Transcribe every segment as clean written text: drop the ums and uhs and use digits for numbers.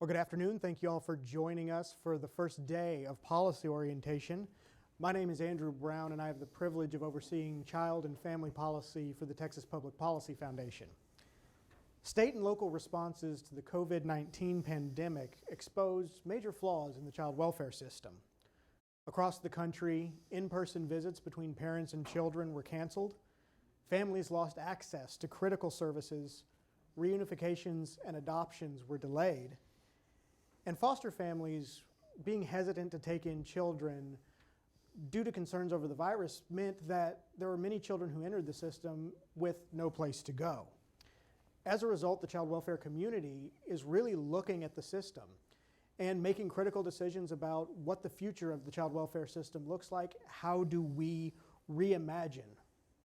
Well, good afternoon. Thank you all for joining us for the first day of policy orientation. My name is Andrew Brown, and I have the privilege of overseeing child and family policy for the Texas Public Policy Foundation. State and local responses to the COVID-19 pandemic exposed major flaws in the child welfare system. Across the country, in-person visits between parents and children were canceled. Families lost access to critical services. Reunifications and adoptions were delayed. And foster families being hesitant to take in children due to concerns over the virus meant that there were many children who entered the system with no place to go. As a result, the child welfare community is really looking at the system and making critical decisions about what the future of the child welfare system looks like. How do we reimagine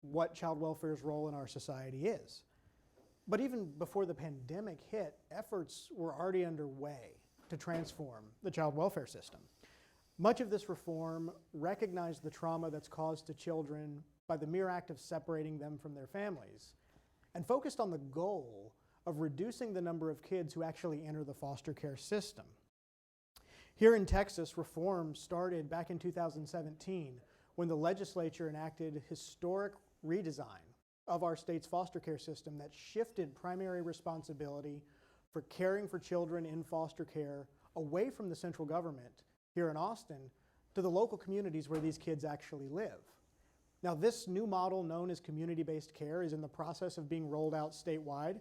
what child welfare's role in our society is? But even before the pandemic hit, efforts were already underway to transform the child welfare system. Much of this reform recognized the trauma that's caused to children by the mere act of separating them from their families, and focused on the goal of reducing the number of kids who actually enter the foster care system. Here in Texas, reform started back in 2017 when the legislature enacted historic redesign of our state's foster care system that shifted primary responsibility for caring for children in foster care away from the central government here in Austin to the local communities where these kids actually live. Now, this new model known as community-based care is in the process of being rolled out statewide.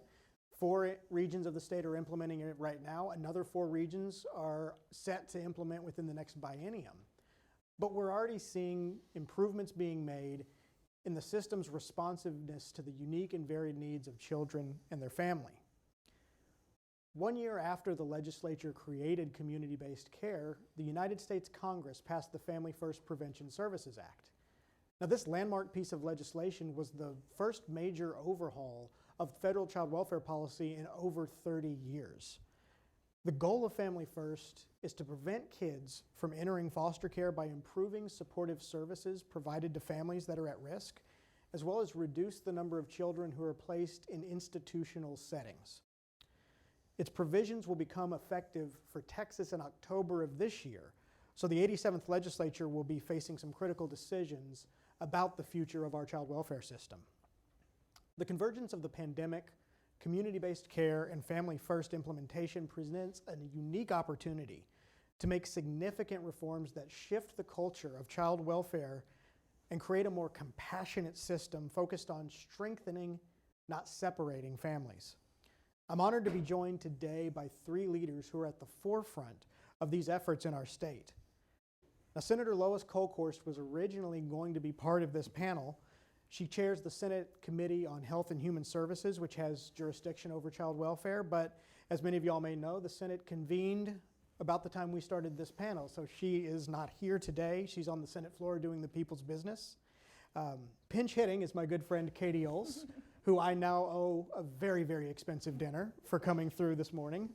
4 regions of the state are implementing it right now. Another 4 regions are set to implement within the next biennium. But we're already seeing improvements being made in the system's responsiveness to the unique and varied needs of children and their family. 1 year after the legislature created community-based care, the United States Congress passed the Family First Prevention Services Act. Now, this landmark piece of legislation was the first major overhaul of federal child welfare policy in over 30 years. The goal of Family First is to prevent kids from entering foster care by improving supportive services provided to families that are at risk, as well as reduce the number of children who are placed in institutional settings. Its provisions will become effective for Texas in October of this year, so the 87th legislature will be facing some critical decisions about the future of our child welfare system. The convergence of the pandemic, community-based care, and Family First implementation presents a unique opportunity to make significant reforms that shift the culture of child welfare and create a more compassionate system focused on strengthening, not separating families. I'm honored to be joined today by 3 leaders who are at the forefront of these efforts in our state. Now, Senator Lois Kolkhorst was originally going to be part of this panel. She chairs the Senate Committee on Health and Human Services, which has jurisdiction over child welfare, but as many of y'all may know, the Senate convened about the time we started this panel, so she is not here today. She's on the Senate floor doing the people's business. Pinch hitting is my good friend Katie Ols, who I now owe a very, very expensive dinner for coming through this morning.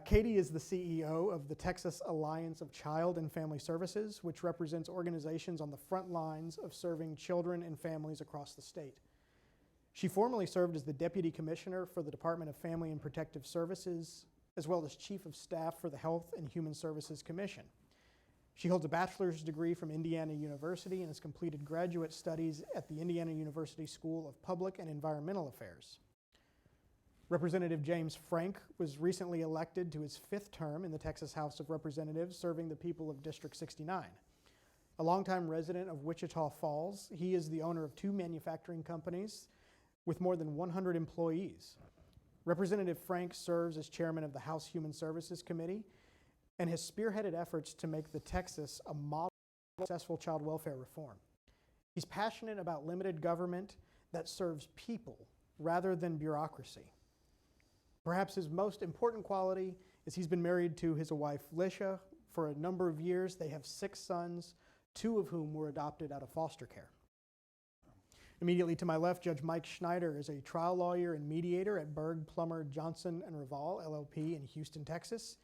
Katie is the CEO of the Texas Alliance of Child and Family Services, which represents organizations on the front lines of serving children and families across the state. She formerly served as the Deputy Commissioner for the Department of Family and Protective Services, as well as Chief of Staff for the Health and Human Services Commission. She holds a bachelor's degree from Indiana University and has completed graduate studies at the Indiana University School of Public and Environmental Affairs. Representative James Frank was recently elected to his 5th term in the Texas House of Representatives, serving the people of District 69. A longtime resident of Wichita Falls, he is the owner of 2 manufacturing companies with more than 100 employees. Representative Frank serves as chairman of the House Human Services Committee and has spearheaded efforts to make the Texas a model of successful child welfare reform. He's passionate about limited government that serves people rather than bureaucracy. Perhaps his most important quality is he's been married to his wife, Lisha, for a number of years. They have 6 sons, 2 of whom were adopted out of foster care. Immediately to my left, Judge Mike Schneider is a trial lawyer and mediator at Berg, Plummer, Johnson & Reval, LLP in Houston, Texas.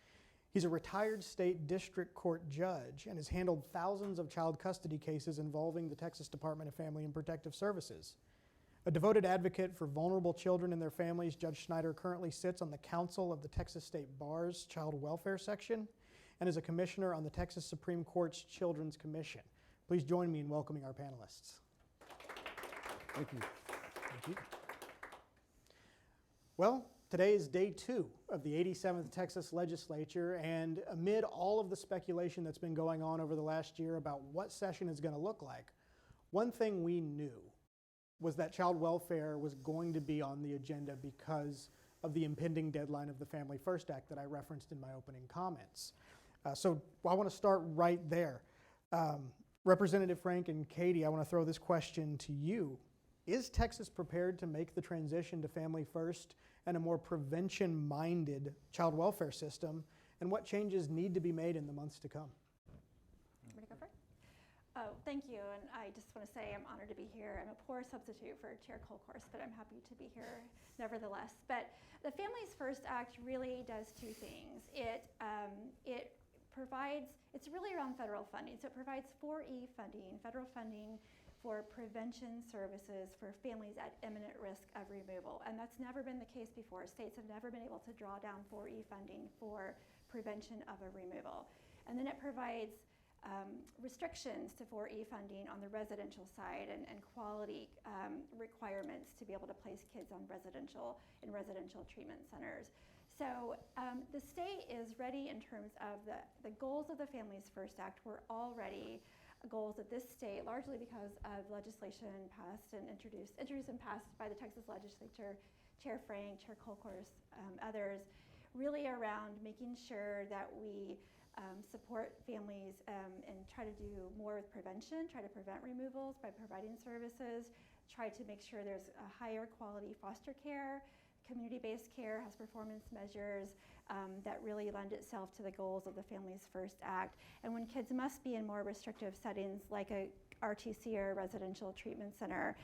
He's a retired state district court judge and has handled thousands of child custody cases involving the Texas Department of Family and Protective Services. A devoted advocate for vulnerable children and their families, Judge Schneider currently sits on the Council of the Texas State Bar's Child Welfare Section and is a commissioner on the Texas Supreme Court's Children's Commission. Please join me in welcoming our panelists. Thank you. Thank you. Well, today is day 2 of the 87th Texas Legislature, and amid all of the speculation that's been going on over the last year about what session is going to look like, one thing we knew was that child welfare was going to be on the agenda because of the impending deadline of the Family First Act that I referenced in my opening comments. So I want to start right there. Representative Frank and Katie, I want to throw this question to you. Is Texas prepared to make the transition to Family First and a more prevention-minded child welfare system? And what changes need to be made in the months to come? Want me to go first? Oh, thank you. And I just want to say I'm honored to be here. I'm a poor substitute for Chair Colcourse, but I'm happy to be here nevertheless. But the Families First Act really does two things. It provides, it's really around federal funding. So it provides 4E funding, federal funding for prevention services for families at imminent risk of removal. And that's never been the case before. States have never been able to draw down 4E funding for prevention of a removal. And then it provides restrictions to 4E funding on the residential side and quality requirements to be able to place kids on residential treatment centers. So the state is ready in terms of the goals of the Families First Act were already goals of this state, largely because of legislation passed and introduced and passed by the Texas Legislature, Chair Frank, Chair Colcourse, others, really around making sure that we support families and try to do more with prevention, try to prevent removals by providing services, try to make sure there's a higher quality foster care, community-based care has performance measures that really lend itself to the goals of the Families First Act. And when kids must be in more restrictive settings like a RTC or a residential treatment center,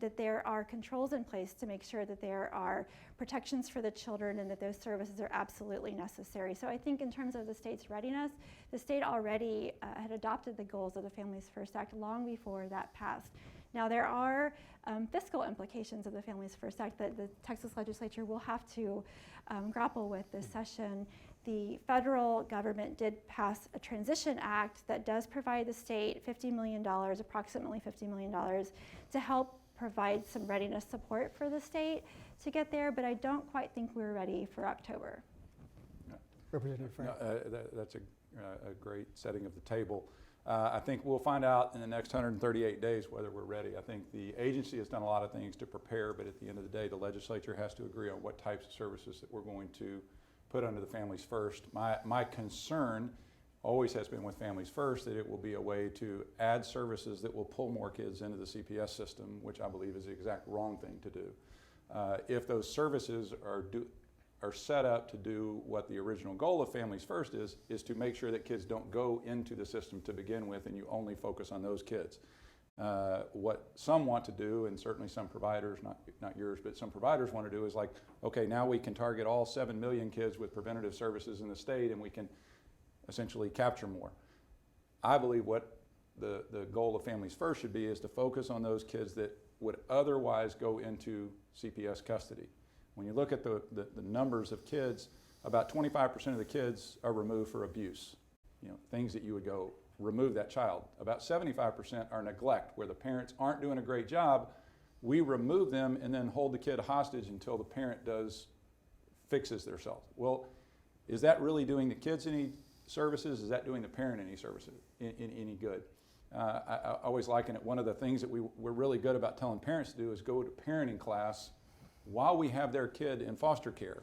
that there are controls in place to make sure that there are protections for the children and that those services are absolutely necessary. So I think in terms of the state's readiness, the state already had adopted the goals of the Families First Act long before that passed. Now there are fiscal implications of the Families First Act that the Texas Legislature will have to grapple with this session. The federal government did pass a transition act that does provide the state $50 million, approximately $50 million, to help provide some readiness support for the state to get there, but I don't quite think we're ready for October. Yeah. Representative Frank. That's a great setting of the table. I think we'll find out in the next 138 days whether we're ready. I think the agency has done a lot of things to prepare, but at the end of the day, the legislature has to agree on what types of services that we're going to put under the Families First. My concern always has been with Families First that it will be a way to add services that will pull more kids into the CPS system, which I believe is the exact wrong thing to do. If those services are set up to do what the original goal of Families First is to make sure that kids don't go into the system to begin with and you only focus on those kids. What some want to do, and certainly some providers, not yours, but some providers want to do is like, okay, now we can target all 7 million kids with preventative services in the state and we can essentially capture more. I believe what the goal of Families First should be is to focus on those kids that would otherwise go into CPS custody. When you look at the numbers of kids, about 25% of the kids are removed for abuse. You know, things that you would go, remove that child. About 75% are neglect, where the parents aren't doing a great job. We remove them and then hold the kid hostage until the parent fixes themselves. Well, is that really doing the kids any services? Is that doing the parent any services, any good? I always liken it, one of the things that we're really good about telling parents to do is go to parenting class while we have their kid in foster care,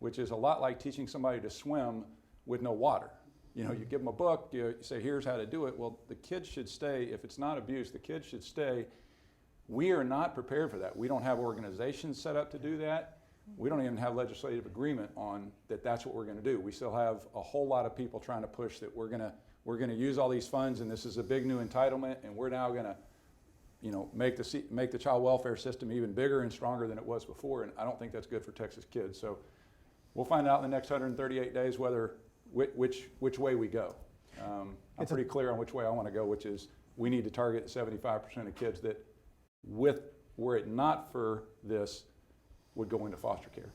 which is a lot like teaching somebody to swim with no water. You know, you give them a book, you say, here's how to do it. Well, the kids should stay, if it's not abuse, the kids should stay. We are not prepared for that. We don't have organizations set up to do that. We don't even have legislative agreement on that that's what we're going to do. We still have a whole lot of people trying to push that we're going to use all these funds and this is a big new entitlement and we're now going to, you know, make the child welfare system even bigger and stronger than it was before, and I don't think that's good for Texas kids. So we'll find out in the next 138 days whether which way we go. I'm pretty clear on which way I want to go, which is we need to target 75% of kids that with were it not for this, would go into foster care.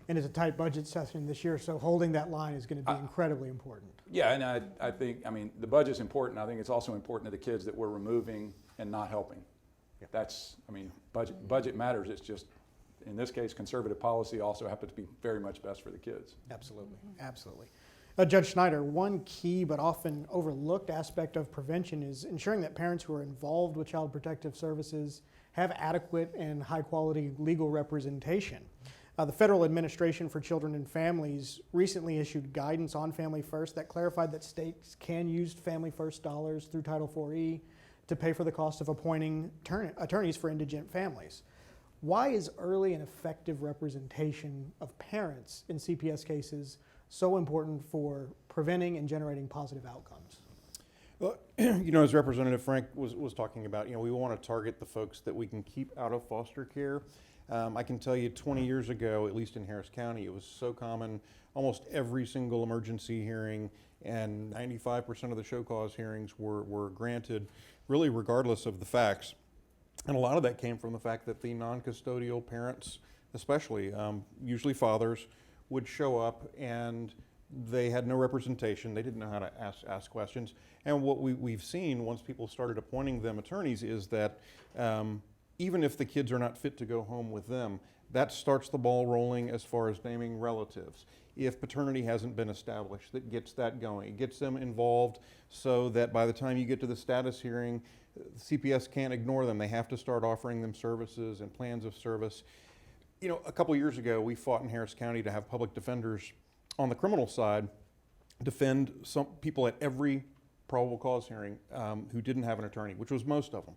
And it's a tight budget session this year, so holding that line is going to be incredibly important. Yeah, and I think, I mean, the budget's important. I think it's also important to the kids that we're removing and not helping. Yeah. That's, I mean, budget matters. It's just, in this case, conservative policy also happens to be very much best for the kids. Absolutely, absolutely. Judge Schneider, one key but often overlooked aspect of prevention is ensuring that parents who are involved with Child Protective Services have adequate and high-quality legal representation. The Federal Administration for Children and Families recently issued guidance on Family First that clarified that states can use Family First dollars through Title IV to pay for the cost of appointing attorneys for indigent families. Why is early and effective representation of parents in CPS cases so important for preventing and generating positive outcomes? Well, you know, as Representative Frank was talking about, you know, we want to target the folks that we can keep out of foster care. I can tell you 20 years ago, at least in Harris County, it was so common, almost every single emergency hearing and 95% of the show cause hearings were granted, really regardless of the facts. And a lot of that came from the fact that the non-custodial parents, especially, usually fathers, would show up and they had no representation. They didn't know how to ask questions. And what we've seen once people started appointing them attorneys is that even if the kids are not fit to go home with them, that starts the ball rolling as far as naming relatives. If paternity hasn't been established, that gets that going. It gets them involved so that by the time you get to the status hearing, CPS can't ignore them. They have to start offering them services and plans of service. You know, a couple years ago, we fought in Harris County to have public defenders on the criminal side defend some people at every probable cause hearing who didn't have an attorney, which was most of them.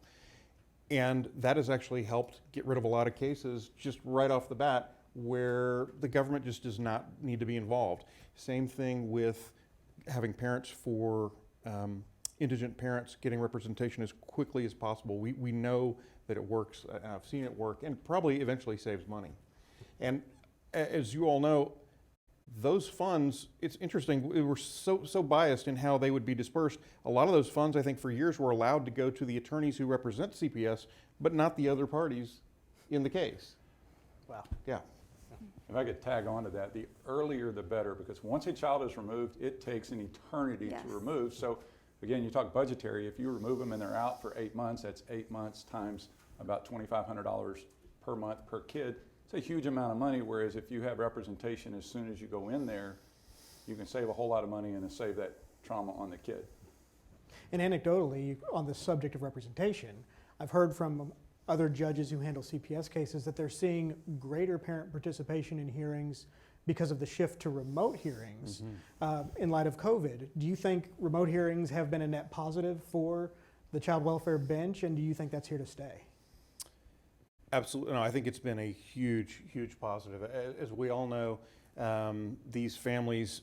And that has actually helped get rid of a lot of cases just right off the bat where the government just does not need to be involved. Same thing with having parents for indigent parents getting representation as quickly as possible. We know that it works. I've seen it work and probably eventually saves money. And as you all know, those funds, it's interesting, we were so biased in how they would be dispersed. A lot of those funds, I think, for years were allowed to go to the attorneys who represent CPS, but not the other parties in the case. Wow. Yeah. If I could tag on to that, the earlier the better, because once a child is removed, it takes an eternity Yes. to remove. So again, you talk budgetary, if you remove them and they're out for 8 months, that's 8 months times about $2,500 per month per kid. It's a huge amount of money, whereas if you have representation as soon as you go in there, you can save a whole lot of money and save that trauma on the kid. And anecdotally, on the subject of representation, I've heard from other judges who handle CPS cases that they're seeing greater parent participation in hearings because of the shift to remote hearings in light of COVID. Do you think remote hearings have been a net positive for the child welfare bench, and do you think that's here to stay? Absolutely. No, I think it's been a huge, huge positive. As we all know, these families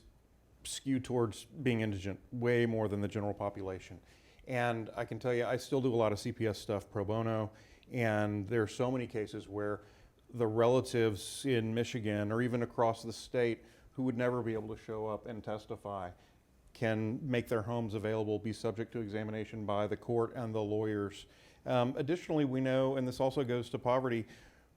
skew towards being indigent way more than the general population. And I can tell you, I still do a lot of CPS stuff pro bono, and there are so many cases where the relatives in Michigan or even across the state who would never be able to show up and testify can make their homes available, be subject to examination by the court and the lawyers. Additionally, we know, and this also goes to poverty,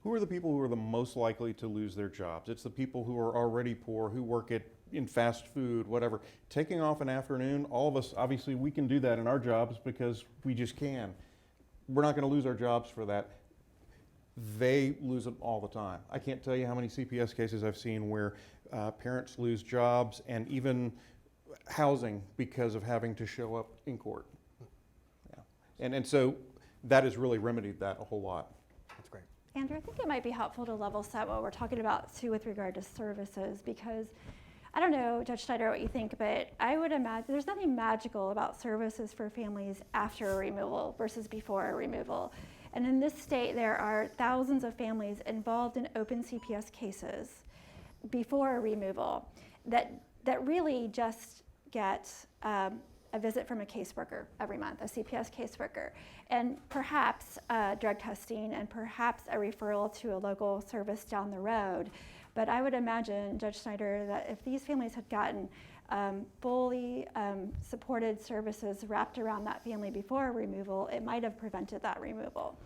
who are the people who are the most likely to lose their jobs? It's the people who are already poor, who work in fast food, whatever. Taking off an afternoon, all of us, obviously we can do that in our jobs because we just can. We're not going to lose our jobs for that. They lose them all the time. I can't tell you how many CPS cases I've seen where parents lose jobs and even housing because of having to show up in court. Yeah. And so that has really remedied that a whole lot. That's great. Andrew, I think it might be helpful to level set what we're talking about too with regard to services, because I don't know, Judge Schneider, what you think, but I would imagine there's nothing magical about services for families after a removal versus before a removal. And in this state, there are thousands of families involved in open CPS cases before a removal that really just get a visit from a caseworker every month, a CPS caseworker, and perhaps drug testing and perhaps a referral to a local service down the road. But I would imagine, Judge Schneider, that if these families had gotten fully supported services wrapped around that family before removal, it might have prevented that removal.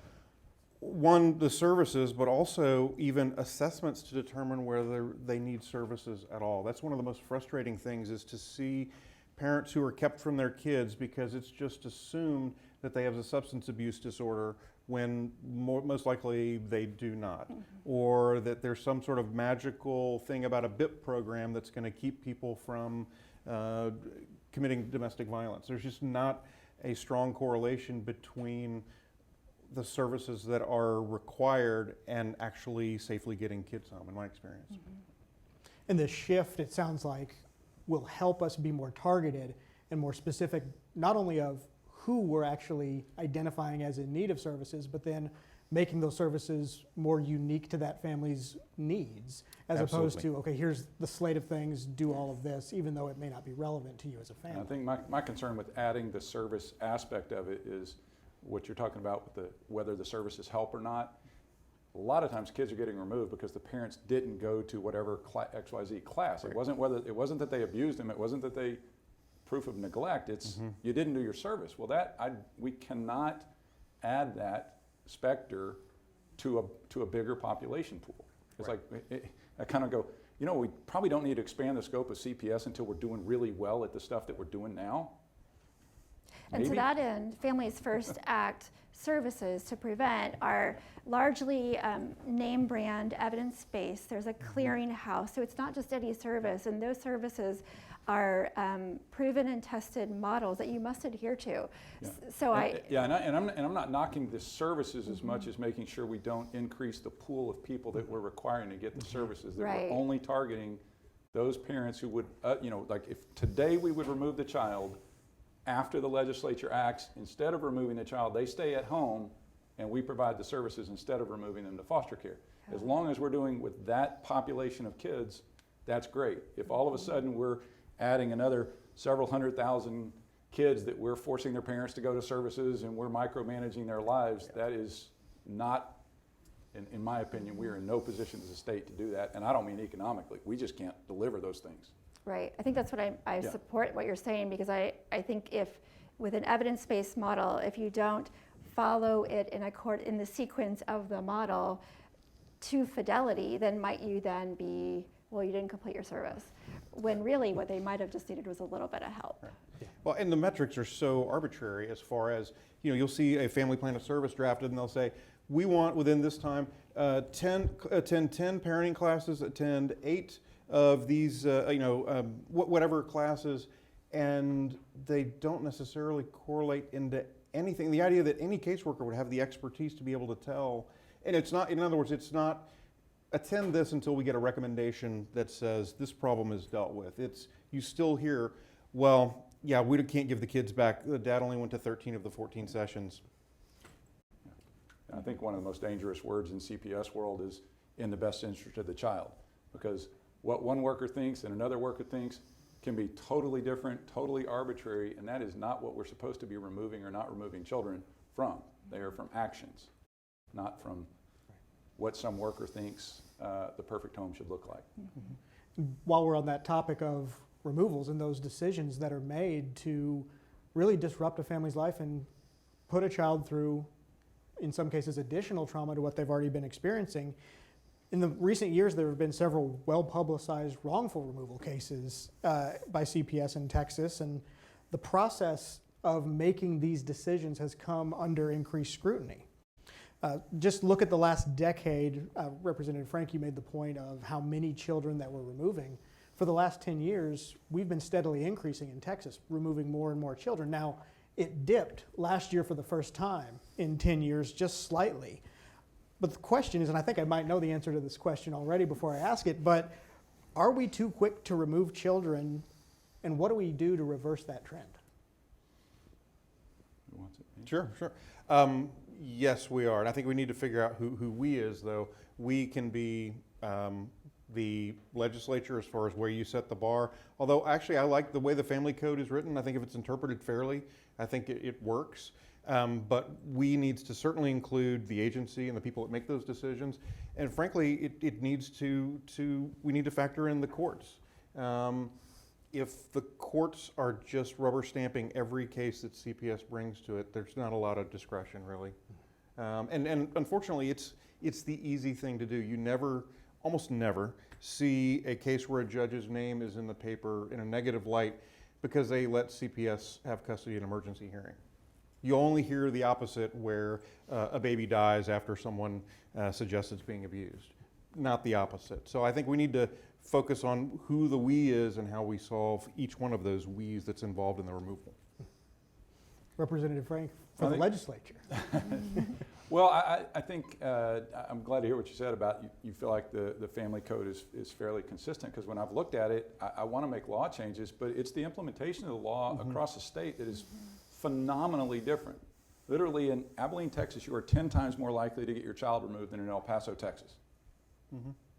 one, the services, but also even assessments to determine whether they need services at all. That's one of the most frustrating things, is to see parents who are kept from their kids because it's just assumed that they have a substance abuse disorder when most likely they do not. Or that there's some sort of magical thing about a BIP program that's going to keep people from committing domestic violence. There's just not a strong correlation between the services that are required and actually safely getting kids home, in my experience. And the shift, it sounds like, will help us be more targeted and more specific, not only of who we're actually identifying as in need of services, but then making those services more unique to that family's needs, as opposed to, okay, here's the slate of things, do all of this, even though it may not be relevant to you as a family. And I think my concern with adding the service aspect of it is what you're talking about with whether the services help or not. A lot of times kids are getting removed because the parents didn't go to whatever XYZ class. Right. It wasn't that they abused them, it wasn't that they, proof of neglect, it's you didn't do your service. Well, we cannot add that specter to a bigger population pool. It's Right. like, I kind of go, we probably don't need to expand the scope of CPS until we're doing really well at the stuff that we're doing now. And to Maybe. that end, Families First Act services to prevent are largely name brand, evidence-based. There's a clearinghouse, so it's not just any service, and those services are proven and tested models that you must adhere to. Yeah. And I'm not knocking the services as much as making sure we don't increase the pool of people that we're requiring to get the services. That Right. we're only targeting those parents who would, like if today we would remove the child, after the legislature acts, instead of removing the child, they stay at home and we provide the services instead of removing them to foster care. As long as we're doing with that population of kids, that's great. If all of a sudden we're adding another several 100,000 kids that we're forcing their parents to go to services and we're micromanaging their lives, that is not, in my opinion, we are in no position as a state to do that. And I don't mean economically. We just can't deliver those things. Right. I think that's what I Yeah. support what you're saying, because I think if with an evidence-based model, if you don't follow it in the sequence of the model to fidelity, then might you then be, well, you didn't complete your service, when really what they might have just needed was a little bit of help. Right. Well, and the metrics are so arbitrary as far as, you'll see a family plan of service drafted and they'll say, we want within this time attend 10 parenting classes, attend 8 of these, whatever classes, and they don't necessarily correlate into anything. The idea that any caseworker would have the expertise to be able to tell, and it's not, in other words, it's not attend this until we get a recommendation that says this problem is dealt with. It's, you still hear, well, yeah, we can't give the kids back. The dad only went to 13 of the 14 sessions. I think one of the most dangerous words in CPS world is in the best interest of the child, because what one worker thinks and another worker thinks can be totally different, totally arbitrary, and that is not what we're supposed to be removing or not removing children from. They are from actions, not from what some worker thinks the perfect home should look like. While we're on that topic of removals and those decisions that are made to really disrupt a family's life and put a child through, in some cases, additional trauma to what they've already been experiencing, in the recent years, there have been several well-publicized wrongful removal cases by CPS in Texas, and the process of making these decisions has come under increased scrutiny. Just look at the last decade. Representative Frank, you made the point of how many children that we're removing. For the last 10 years, we've been steadily increasing in Texas, removing more and more children. Now, it dipped last year for the first time in 10 years, just slightly. But the question is, and I think I might know the answer to this question already before I ask it, but are we too quick to remove children, and what do we do to reverse that trend? Who wants it? Sure. Yes, we are. And I think we need to figure out who we is, though. We can be the legislature as far as where you set the bar. Although, actually, I like the way the family code is written. I think if it's interpreted fairly, I think it works. But we needs to certainly include the agency and the people that make those decisions. And frankly, it needs we need to factor in the courts. If the courts are just rubber stamping every case that CPS brings to it, there's not a lot of discretion really. And unfortunately, it's the easy thing to do. You almost never see a case where a judge's name is in the paper in a negative light because they let CPS have custody in an emergency hearing. You only hear the opposite where a baby dies after someone suggests it's being abused, not the opposite. So I think we need to focus on who the we is and how we solve each one of those we's that's involved in the removal. Representative Frank, for the legislature. Well, I think I'm glad to hear what you said about you feel like the family code is fairly consistent, because when I've looked at it, I want to make law changes, but it's the implementation of the law across the state that is phenomenally different. Literally in Abilene, Texas, you are 10 times more likely to get your child removed than in El Paso, Texas.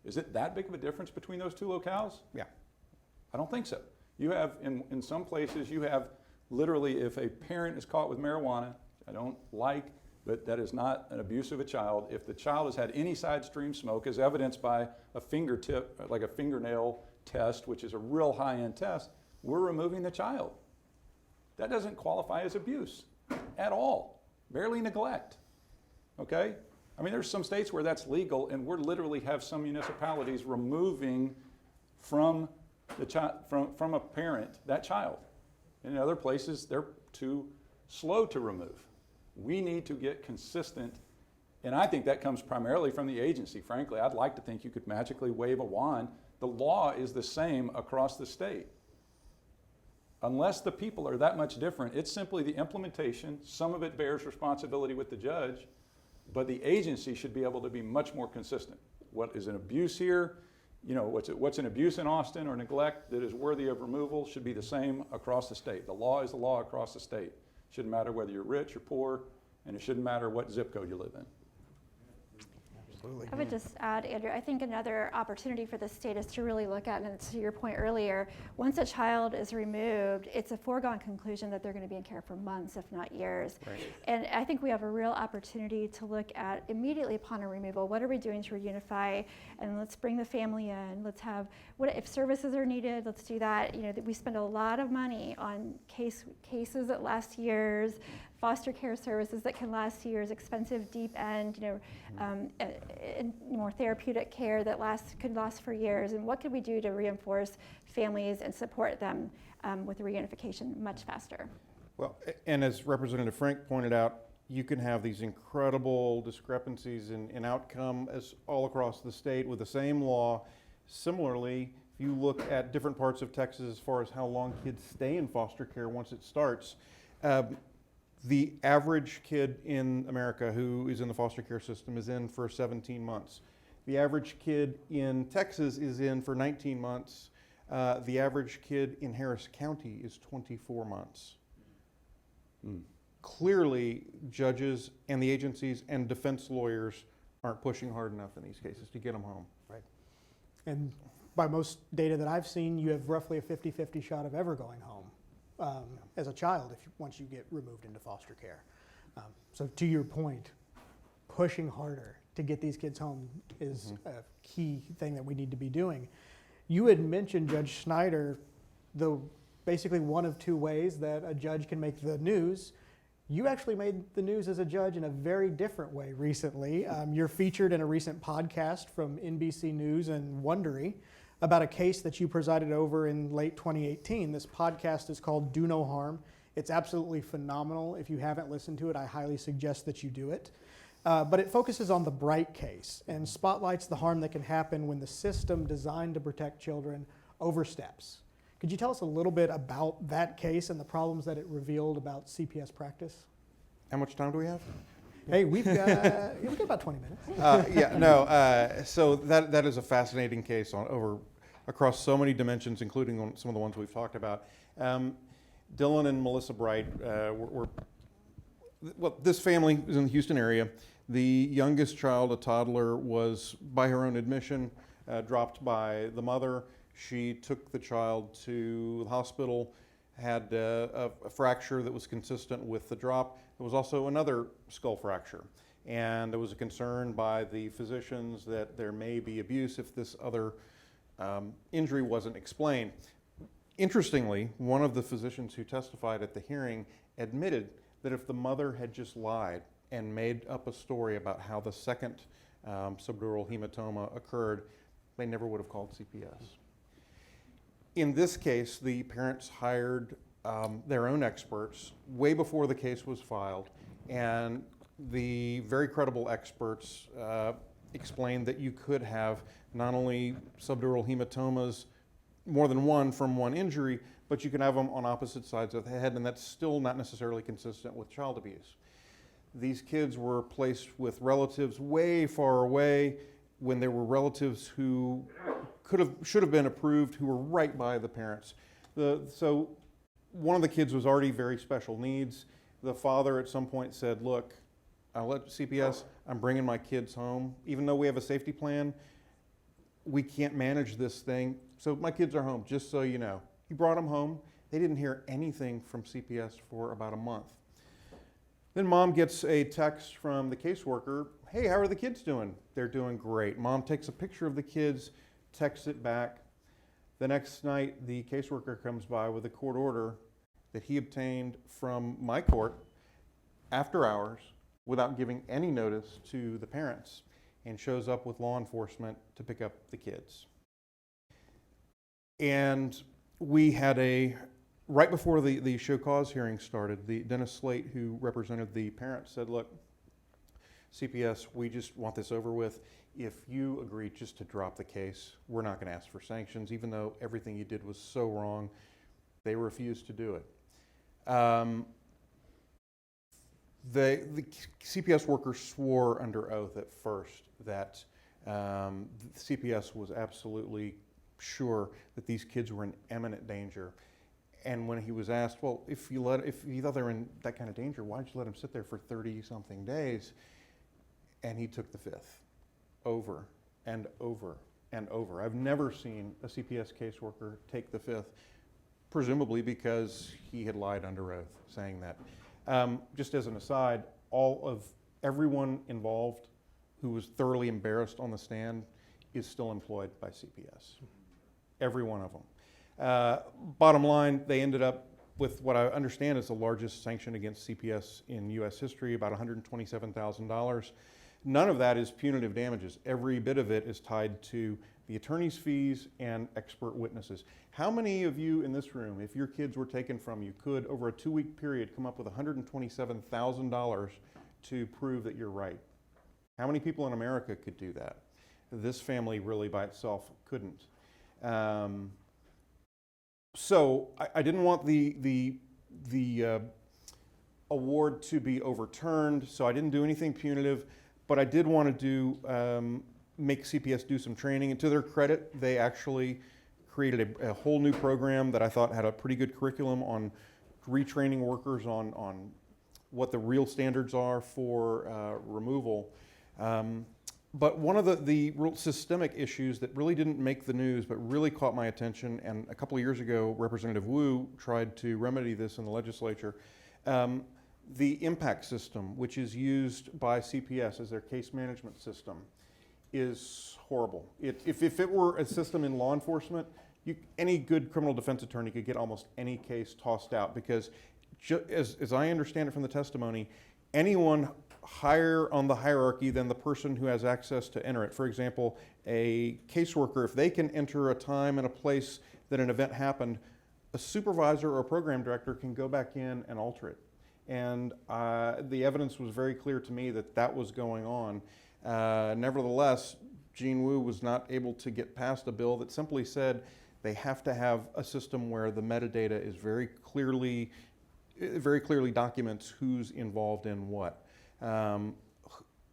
Is it that big of a difference between those two locales? Yeah. I don't think so. You have, in some places, you have literally, if a parent is caught with marijuana, I don't like, but that is not an abuse of a child. If the child has had any side stream smoke, as evidenced by a fingertip, like a fingernail test, which is a real high-end test, we're removing the child. That doesn't qualify as abuse at all, barely neglect, okay? I mean, there's some states where that's legal, and we're literally have some municipalities removing from from a parent that child. In other places, they're too slow to remove. We need to get consistent, and I think that comes primarily from the agency. Frankly, I'd like to think you could magically wave a wand. The law is the same across the state. Unless the people are that much different, it's simply the implementation. Some of it bears responsibility with the judge, but the agency should be able to be much more consistent. What is an abuse here? You know, what's an abuse in Austin or neglect that is worthy of removal should be the same across the state. The law is the law across the state. Shouldn't matter whether you're rich or poor, and it shouldn't matter what zip code you live in. Absolutely. I would just add, Andrew, I think another opportunity for the state is to really look at, and to your point earlier, once a child is removed, it's a foregone conclusion that they're going to be in care for months, if not years. Right. And I think we have a real opportunity to look at immediately upon a removal, what are we doing to reunify, and let's bring the family in. Let's have, what if services are needed, let's do that. You know, we spend a lot of money on cases that last years, foster care services that can last years, expensive deep end, you know, more therapeutic care that could last for years. And what could we do to reinforce families and support them with reunification much faster? Well, and as Representative Frank pointed out, you can have these incredible discrepancies in outcome as all across the state with the same law. Similarly, if you look at different parts of Texas as far as how long kids stay in foster care once it starts, the average kid in America who is in the foster care system is in for 17 months. The average kid in Texas is in for 19 months. The average kid in Harris County is 24 months. Clearly, judges and the agencies and defense lawyers aren't pushing hard enough in these cases to get them home. Right. And by most data that I've seen, you have roughly a 50-50 shot of ever going home as a child once you get removed into foster care. So to your point, pushing harder to get these kids home is a key thing that we need to be doing. You had mentioned, Judge Snyder, basically one of two ways that a judge can make the news. You actually made the news as a judge in a very different way recently. You're featured in a recent podcast from NBC News and Wondery about a case that you presided over in late 2018. This podcast is called Do No Harm. It's absolutely phenomenal. If you haven't listened to it, I highly suggest that you do it. But it focuses on the Bright case and spotlights the harm that can happen when the system designed to protect children oversteps. Could you tell us a little bit about that case and the problems that it revealed about CPS practice? How much time do we have? Hey, we've got about 20 minutes. So that is a fascinating case across so many dimensions, including some of the ones we've talked about. Dylan and Melissa Bright this family is in the Houston area. The youngest child, a toddler, was, by her own admission, dropped by the mother. She took the child to the hospital, had a fracture that was consistent with the drop. There was also another skull fracture. And there was a concern by the physicians that there may be abuse if this other injury wasn't explained. Interestingly, one of the physicians who testified at the hearing admitted that if the mother had just lied and made up a story about how the second subdural hematoma occurred, they never would have called CPS. In this case, the parents hired their own experts way before the case was filed, and the very credible experts explained that you could have not only subdural hematomas, more than one from one injury, but you can have them on opposite sides of the head, and that's still not necessarily consistent with child abuse. These kids were placed with relatives way far away when there were relatives who should have been approved, who were right by the parents. So one of the kids was already very special needs. The father at some point said, look, I'll let CPS, I'm bringing my kids home. Even though we have a safety plan, we can't manage this thing. So my kids are home, just so you know. He brought them home. They didn't hear anything from CPS for about a month. Then mom gets a text from the caseworker, hey, how are the kids doing? They're doing great. Mom takes a picture of the kids, texts it back. The next night, the caseworker comes by with a court order that he obtained from my court after hours without giving any notice to the parents, and shows up with law enforcement to pick up the kids. And we had right before the show cause hearing started, the Dennis Slate, who represented the parents, said, look, CPS, we just want this over with. If you agree just to drop the case, we're not going to ask for sanctions, even though everything you did was so wrong. They refused to do it. The CPS workers swore under oath at first that CPS was absolutely sure that these kids were in imminent danger. And when he was asked, well, if you thought they were in that kind of danger, why did you let them sit there for 30-something days? And he took the fifth, over and over and over. I've never seen a CPS caseworker take the fifth, presumably because he had lied under oath saying that. Just as an aside, everyone involved who was thoroughly embarrassed on the stand is still employed by CPS. Every one of them. Bottom line, they ended up with what I understand is the largest sanction against CPS in U.S. history, about $127,000. None of that is punitive damages. Every bit of it is tied to the attorney's fees and expert witnesses. How many of you in this room, if your kids were taken from you, could, over a 2-week period, come up with $127,000 to prove that you're right? How many people in America could do that? This family really by itself couldn't. So I didn't want the award to be overturned, so I didn't do anything punitive, but I did want to make CPS do some training. And to their credit, they actually created a whole new program that I thought had a pretty good curriculum on retraining workers on what the real standards are for removal. But one of the real systemic issues that really didn't make the news but really caught my attention, and a couple of years ago Representative Wu tried to remedy this in the legislature, the impact system, which is used by CPS as their case management system, is horrible. If it were a system in law enforcement, any good criminal defense attorney could get almost any case tossed out, because as I understand it from the testimony, anyone higher on the hierarchy than the person who has access to enter it. For example, a caseworker, if they can enter a time and a place that an event happened, a supervisor or a program director can go back in and alter it. And the evidence was very clear to me that that was going on. Nevertheless, Gene Wu was not able to get past a bill that simply said they have to have a system where the metadata is very clearly documents who's involved in what.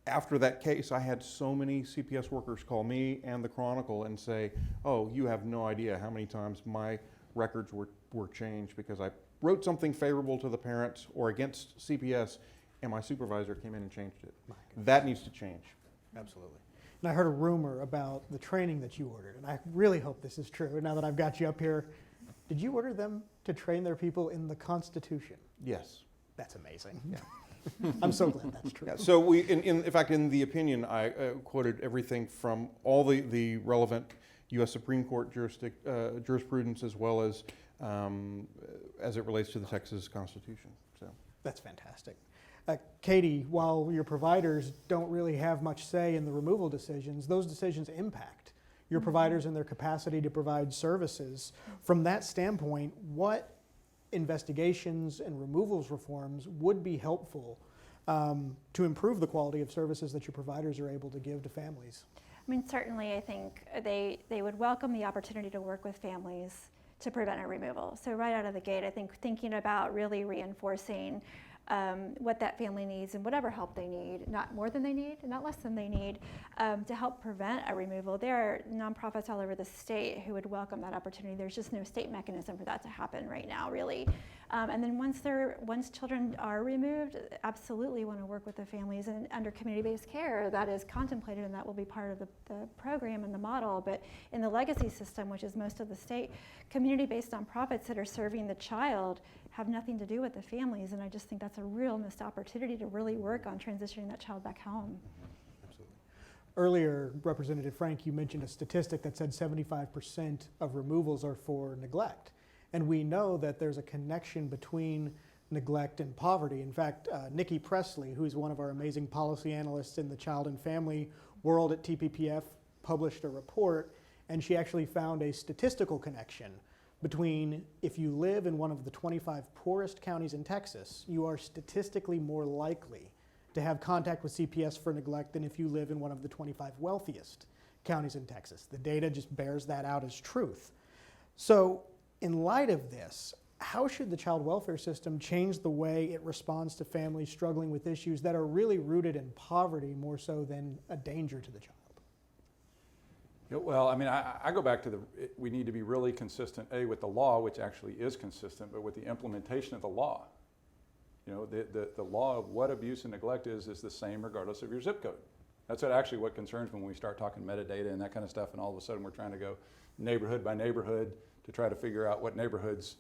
After that case, I had so many CPS workers call me and the Chronicle and say, oh, you have no idea how many times my records were changed because I wrote something favorable to the parents or against CPS, and my supervisor came in and changed it. That needs to change. Absolutely. And I heard a rumor about the training that you ordered, and I really hope this is true now that I've got you up here. Did you order them to train their people in the Constitution? Yes. That's amazing. Yeah. I'm so glad that's true. Yeah, so we, in fact, in the opinion, I quoted everything from all the relevant U.S. Supreme Court jurisprudence as well as it relates to the Texas Constitution. So that's fantastic. Katie, while your providers don't really have much say in the removal decisions, those decisions impact your providers and their capacity to provide services. From that standpoint, what investigations and removals reforms would be helpful to improve the quality of services that your providers are able to give to families? I mean, certainly I think they would welcome the opportunity to work with families to prevent a removal. So right out of the gate, I think thinking about really reinforcing what that family needs and whatever help they need, not more than they need, not less than they need, to help prevent a removal. There are nonprofits all over the state who would welcome that opportunity. There's just no state mechanism for that to happen right now, really. And then once children are removed, absolutely want to work with the families, and under community-based care, that is contemplated, and that will be part of the program and the model. But in the legacy system, which is most of the state, community-based nonprofits that are serving the child have nothing to do with the families, and I just think that's a real missed opportunity to really work on transitioning that child back home. Absolutely. Earlier, Representative Frank, you mentioned a statistic that said 75% of removals are for neglect. And we know that there's a connection between neglect and poverty. In fact, Nikki Presley, who's one of our amazing policy analysts in the child and family world at TPPF, published a report, and she actually found a statistical connection between if you live in one of the 25 poorest counties in Texas, you are statistically more likely to have contact with CPS for neglect than if you live in one of the 25 wealthiest counties in Texas. The data just bears that out as truth. So in light of this, how should the child welfare system change the way it responds to families struggling with issues that are really rooted in poverty more so than a danger to the child? Well, I mean, I go back to we need to be really consistent, with the law, which actually is consistent, but with the implementation of the law. You know, the law of what abuse and neglect is the same regardless of your zip code. That's what concerns me when we start talking metadata and that kind of stuff, and all of a sudden we're trying to go neighborhood by neighborhood to try to figure out what neighborhoods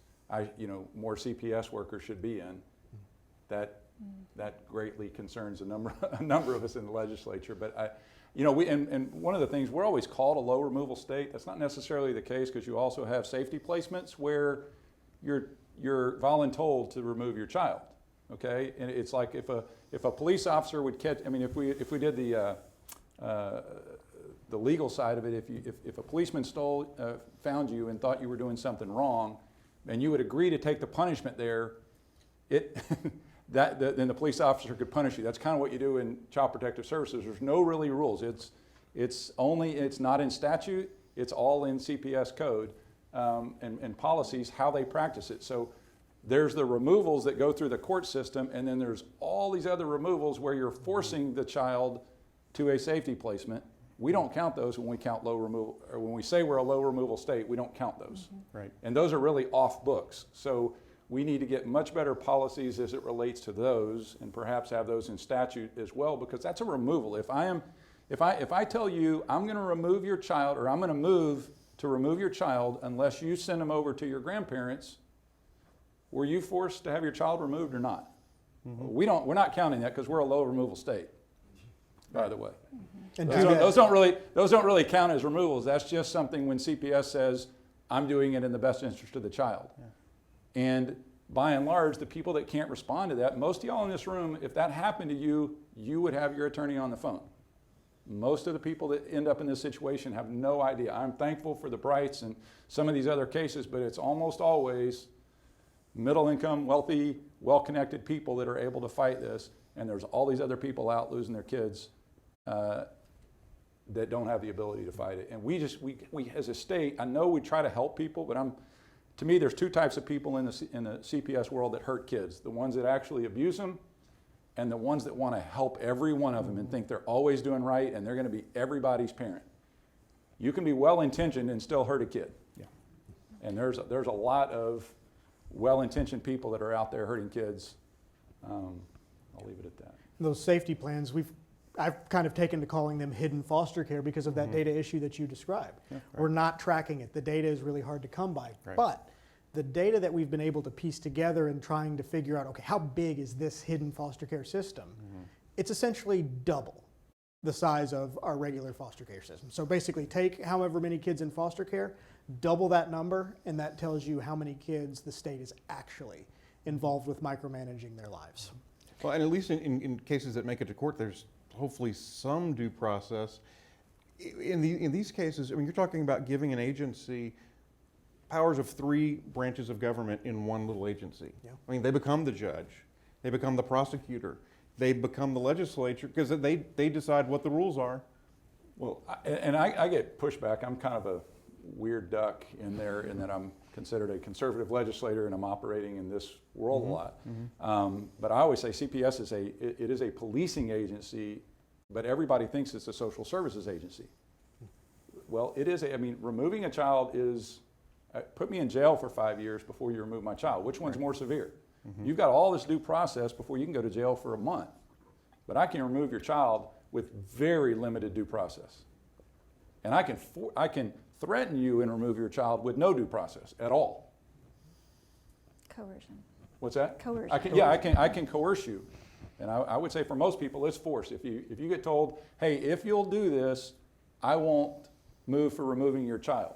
more CPS workers should be in. That greatly concerns a number of us in the legislature. But and one of the things, we're always called a low removal state. That's not necessarily the case, because you also have safety placements where you're voluntold to remove your child. Okay, and it's like if a police officer would catch. I mean, if we did the legal side of it, if a policeman found you and thought you were doing something wrong, and you would agree to take the punishment there, then the police officer could punish you. That's kind of what you do in Child Protective Services. There's no really rules. It's not in statute. It's all in CPS code and policies, how they practice it. So there's the removals that go through the court system, and then there's all these other removals where you're forcing the child to a safety placement. We don't count those when we count low removal, or when we say we're a low removal state, we don't count those. Mm-hmm. Right. And those are really off books. So we need to get much better policies as it relates to those, and perhaps have those in statute as well, because that's a removal. If I tell you I'm going to remove your child, or I'm going to move to remove your child unless you send them over to your grandparents, were you forced to have your child removed or not? Mm-hmm. We're not counting that, because we're a low removal state, by the way. Mm-hmm. Those don't really count as removals. That's just something when CPS says I'm doing it in the best interest of the child. Yeah. And by and large, the people that can't respond to that, most of y'all in this room, if that happened to you, you would have your attorney on the phone. Most of the people that end up in this situation have no idea. I'm thankful for the Brights and some of these other cases, but it's almost always middle income, wealthy, well-connected people that are able to fight this, and there's all these other people out losing their kids that don't have the ability to fight it. And we as a state, I know we try to help people, but to me, there's two types of people in the CPS world that hurt kids: the ones that actually abuse them, and the ones that want to help every one of them and think they're always doing right and they're going to be everybody's parent. You can be well-intentioned and still hurt a kid. Yeah. And there's a lot of well-intentioned people that are out there hurting kids. I'll leave it at that. Those safety plans, I've kind of taken to calling them hidden foster care because of that data issue that you described. Yeah, right. We're not tracking it. The data is really hard to come by. Right. But the data that we've been able to piece together and trying to figure out, okay, how big is this hidden foster care system? Mm-hmm. It's essentially double the size of our regular foster care system. So basically take however many kids in foster care, double that number, and that tells you how many kids the state is actually involved with micromanaging their lives. Well, and at least in cases that make it to court, there's hopefully some due process. In these cases, I mean, you're talking about giving an agency powers of 3 branches of government in one little agency. Yeah. I mean, they become the judge, they become the prosecutor, they become the legislature, because they decide what the rules are. Well, I get pushback. I'm kind of a weird duck in there in that I'm considered a conservative legislator and I'm operating in this world a lot. But I always say CPS is a policing agency, but everybody thinks it's a social services agency. Well, it is. I mean, removing a child is, put me in jail for 5 years before you remove my child. Which one's more severe? You've got all this due process before you can go to jail for a month. But I can remove your child with very limited due process. And I can threaten you and remove your child with no due process at all. Coercion. What's that? Coercion. I can coerce you. And I would say for most people, it's force. If you get told, hey, if you'll do this, I won't move for removing your child.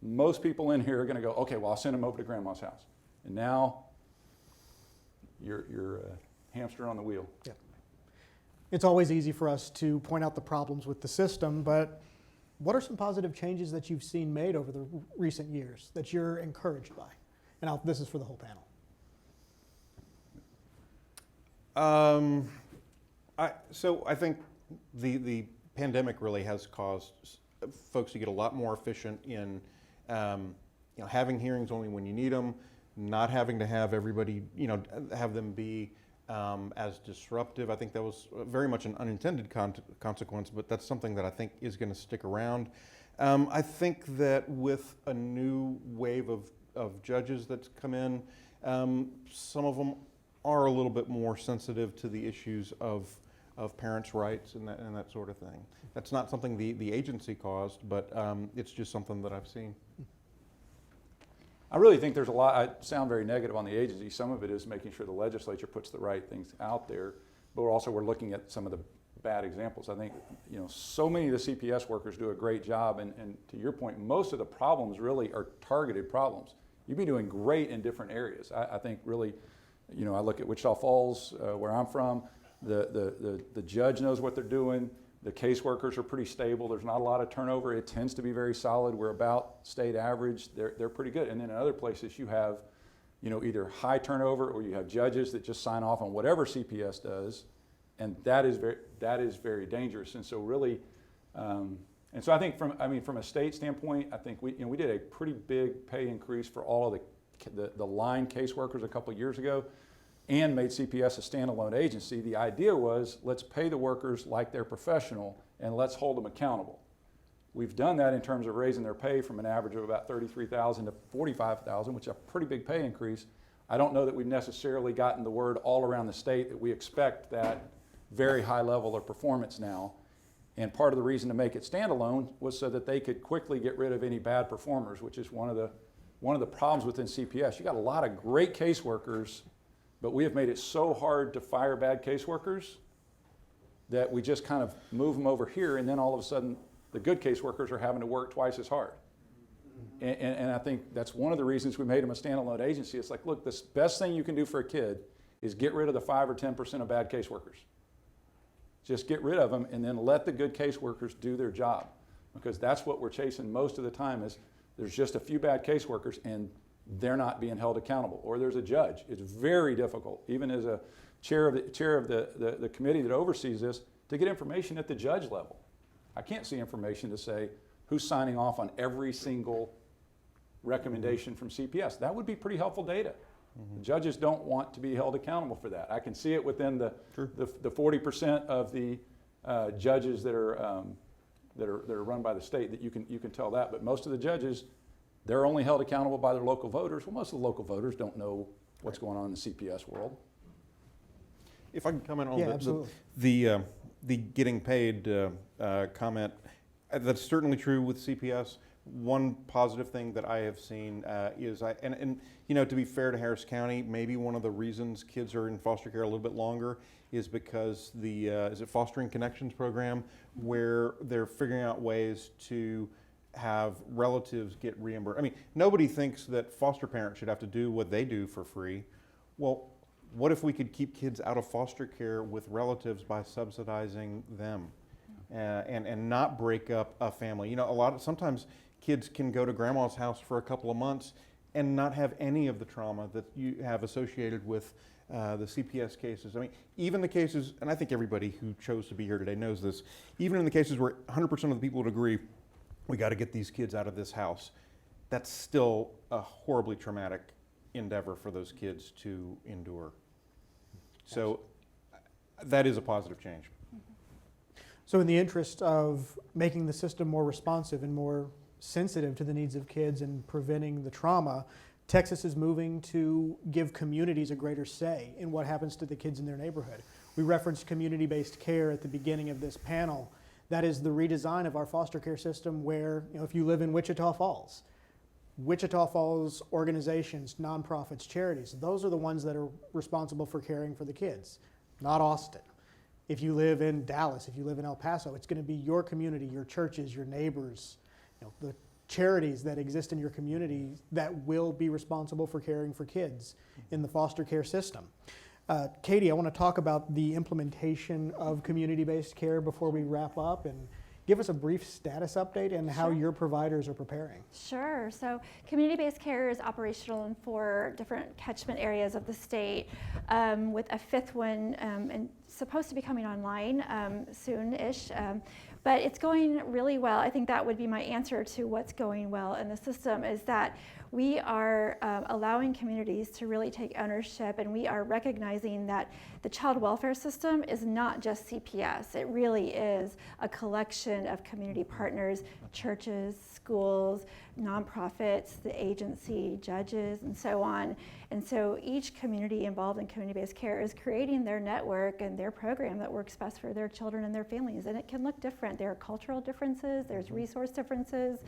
Most people in here are going to go, okay, well, I'll send him over to grandma's house. And now you're a hamster on the wheel. Yeah. It's always easy for us to point out the problems with the system, but what are some positive changes that you've seen made over the recent years that you're encouraged by? And this is for the whole panel. So I think the pandemic really has caused folks to get a lot more efficient in having hearings only when you need them, not having to have everybody, have them be as disruptive. I think that was very much an unintended consequence, but that's something that I think is going to stick around. I think that with a new wave of judges that's come in, some of them are a little bit more sensitive to the issues of parents' rights and that sort of thing. That's not something the agency caused, but it's just something that I've seen. I really think there's a lot. I sound very negative on the agency. Some of it is making sure the legislature puts the right things out there, but we're looking at some of the bad examples. I think so many of the CPS workers do a great job, and to your point, most of the problems really are targeted problems. You'd be doing great in different areas. I think really, I look at Wichita Falls, where I'm from. The judge knows what they're doing. The caseworkers are pretty stable. There's not a lot of turnover. It tends to be very solid. We're about state average. They're pretty good. And then in other places you have, either high turnover or you have judges that just sign off on whatever CPS does, and that is very dangerous. And so really, and so I think from a state standpoint, I think we did a pretty big pay increase for all of the line caseworkers a couple of years ago, and made CPS a standalone agency. The idea was, let's pay the workers like they're professional and let's hold them accountable. We've done that in terms of raising their pay from an average of about $33,000 to $45,000, which is a pretty big pay increase. I don't know that we've necessarily gotten the word all around the state that we expect that very high level of performance now. And part of the reason to make it standalone was so that they could quickly get rid of any bad performers, which is one of the problems within CPS. You got a lot of great caseworkers, but we have made it so hard to fire bad caseworkers that we just kind of move them over here, and then all of a sudden the good caseworkers are having to work twice as hard. And I think that's one of the reasons we made them a standalone agency. It's like, look, the best thing you can do for a kid is get rid of the 5 or 10% of bad caseworkers. Just get rid of them and then let the good caseworkers do their job, because that's what we're chasing most of the time. Is there's just a few bad caseworkers and they're not being held accountable, or there's a judge. It's very difficult, even as a chair of the committee that oversees this, to get information at the judge level. I can't see information to say who's signing off on every single recommendation from CPS. That would be pretty helpful data. The judges don't want to be held accountable for that. I can see it within the 40% of the judges that are run by the state, that you can tell that. But most of the judges, they're only held accountable by their local voters. Well, most of the local voters don't know what's going on in the CPS world. If I can comment on absolutely. the getting paid comment, that's certainly true with CPS. One positive thing that I have seen is, to be fair to Harris County, maybe one of the reasons kids are in foster care a little bit longer is because the is it Fostering Connections program, where they're figuring out ways to have relatives get reimbursed. I mean, nobody thinks that foster parents should have to do what they do for free. Well, what if we could keep kids out of foster care with relatives by subsidizing them, and not break up a family? You know, sometimes kids can go to grandma's house for a couple of months and not have any of the trauma that you have associated with the CPS cases. I mean, even the cases, and I think everybody who chose to be here today knows this, even in the cases where 100% of the people would agree, we got to get these kids out of this house, that's still a horribly traumatic endeavor for those kids to endure. So that is a positive change. So in the interest of making the system more responsive and more sensitive to the needs of kids and preventing the trauma, Texas is moving to give communities a greater say in what happens to the kids in their neighborhood. We referenced community-based care at the beginning of this panel. That is the redesign of our foster care system where, you know, if you live in Wichita Falls organizations, nonprofits, charities, those are the ones that are responsible for caring for the kids, not Austin. If you live in Dallas, if you live in El Paso, it's going to be your community, your churches, your neighbors, you know, the charities that exist in your community that will be responsible for caring for kids in the foster care system. Katie, I want to talk about the implementation of community-based care before we wrap up, and give us a brief status update and how your providers are preparing. Sure. So community-based care is operational in 4 different catchment areas of the state, with a 5th one and supposed to be coming online soon-ish. But it's going really well. I think that would be my answer to what's going well in the system, is that we are allowing communities to really take ownership, and we are recognizing that the child welfare system is not just CPS. It really is a collection of community partners, churches, schools, nonprofits, the agency, judges, and so on. And so each community involved in community-based care is creating their network and their program that works best for their children and their families. And it can look different. There are cultural differences, there's resource differences.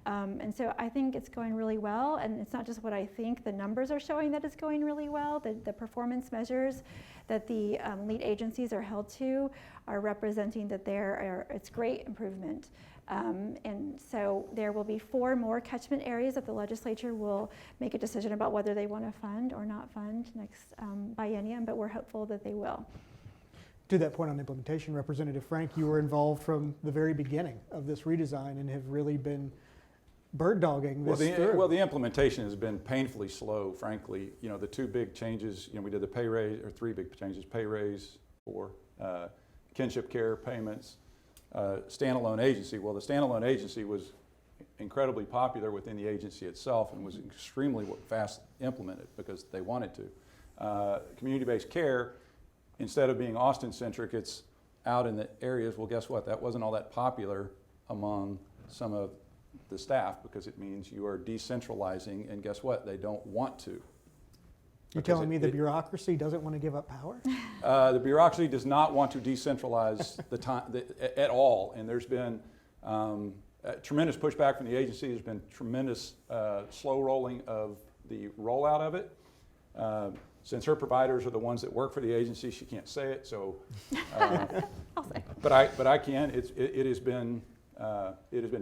And so I think it's going really well. And it's not just what I think, the numbers are showing that it's going really well. The performance measures that the lead agencies are held to are representing that it's great improvement. And so there will be 4 more catchment areas that the legislature will make a decision about whether they want to fund or not fund next biennium, but we're hopeful that they will. To that point on implementation, Representative Frank, you were involved from the very beginning of this redesign and have really been bird dogging this through. Well, the implementation has been painfully slow, frankly. You know, the 2 big changes, you know, we did the pay raise, or 3 big changes, pay raise for kinship care payments, standalone agency. Well, the standalone agency was incredibly popular within the agency itself and was extremely fast implemented because they wanted to. Community-based care, instead of being Austin-centric, it's out in the areas. Well, guess what? That wasn't all that popular among some of the staff because it means you are decentralizing, and guess what? They don't want to. You're telling me the bureaucracy doesn't want to give up power? The bureaucracy does not want to decentralize at all, and there's been tremendous pushback from the agency. There's been tremendous slow rolling of the rollout of it. Since her providers are the ones that work for the agency, she can't say it. So, I'll say. But I can. It has been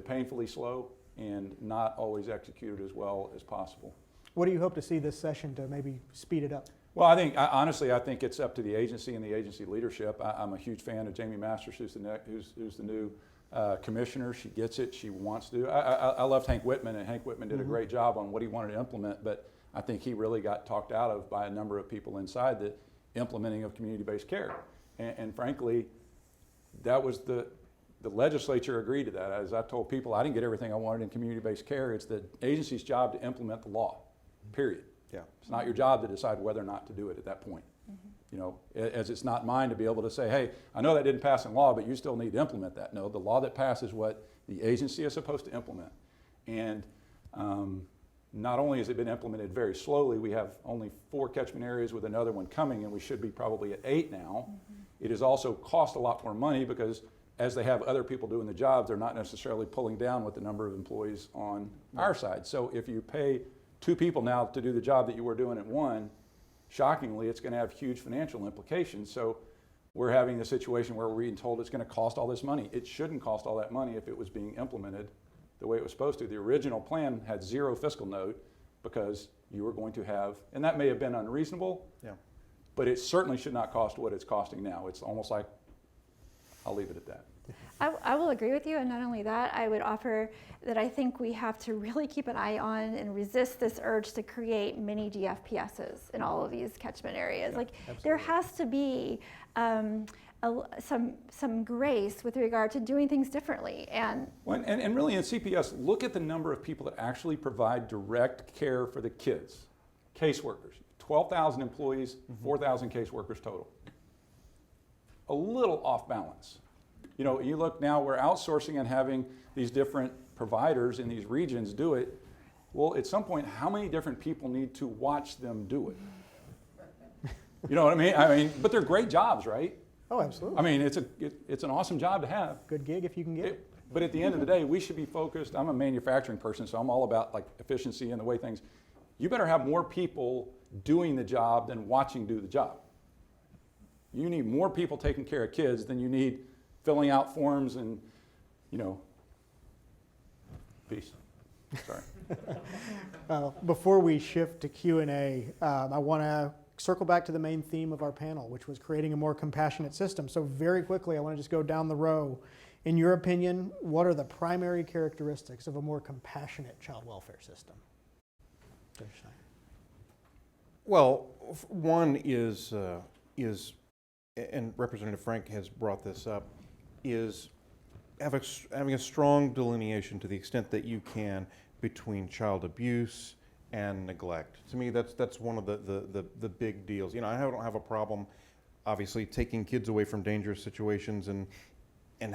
painfully slow and not always executed as well as possible. What do you hope to see this session to maybe speed it up? Well, honestly, I think it's up to the agency and the agency leadership. I'm a huge fan of Jamie Masters, who's the new commissioner. She gets it. She wants to. I loved Hank Whitman, and Hank Whitman did a great job on what he wanted to implement, but I think he really got talked out of by a number of people inside the implementing of community-based care. And frankly, that was the legislature agreed to that. As I told people, I didn't get everything I wanted in community-based care. It's the agency's job to implement the law, period. Yeah. It's not your job to decide whether or not to do it at that point. You know, as it's not mine to be able to say, hey, I know that didn't pass in law, but you still need to implement that. No, the law that passes what the agency is supposed to implement. And not only has it been implemented very slowly, we have only 4 catchment areas with another one coming, and we should be probably at 8 now. It has also cost a lot more money because as they have other people doing the jobs, they're not necessarily pulling down with the number of employees on our side. So if you pay 2 people now to do the job that you were doing at 1, shockingly, it's going to have huge financial implications. So we're having a situation where we're being told it's going to cost all this money. It shouldn't cost all that money if it was being implemented the way it was supposed to. The original plan had 0 fiscal note because you were going to have, and that may have been unreasonable, but it certainly should not cost what it's costing now. It's almost like, I'll leave it at that. I will agree with you, and not only that, I would offer that I think we have to really keep an eye on and resist this urge to create mini DFPSs in all of these catchment areas. Yeah, like absolutely. there has to be some grace with regard to doing things differently. And Really in CPS, look at the number of people that actually provide direct care for the kids. Caseworkers, 12,000 employees, 4,000 caseworkers total. A little off balance. You know, you look now, we're outsourcing and having these different providers in these regions do it. Well, at some point, how many different people need to watch them do it? You know what I mean? But they're great jobs, right? Oh, absolutely. I mean, it's an awesome job to have. Good gig if you can get it. But at the end of the day, we should be focused. I'm a manufacturing person, so I'm all about like efficiency and the way things. You better have more people doing the job than watching do the job. You need more people taking care of kids than you need filling out forms and, you know, peace. Sorry. Before we shift to Q&A, I want to circle back to the main theme of our panel, which was creating a more compassionate system. So very quickly, I want to just go down the row. In your opinion, what are the primary characteristics of a more compassionate child welfare system? Well, one is, and Representative Frank has brought this up, is having a strong delineation to the extent that you can between child abuse and neglect. To me, that's one of the big deals. You know, I don't have a problem, obviously, taking kids away from dangerous situations and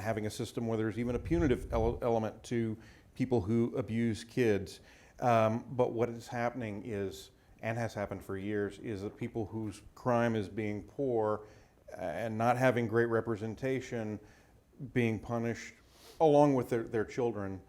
having a system where there's even a punitive element to people who abuse kids. But what is happening is, and has happened for years, is that people whose crime is being poor and not having great representation being punished along with their children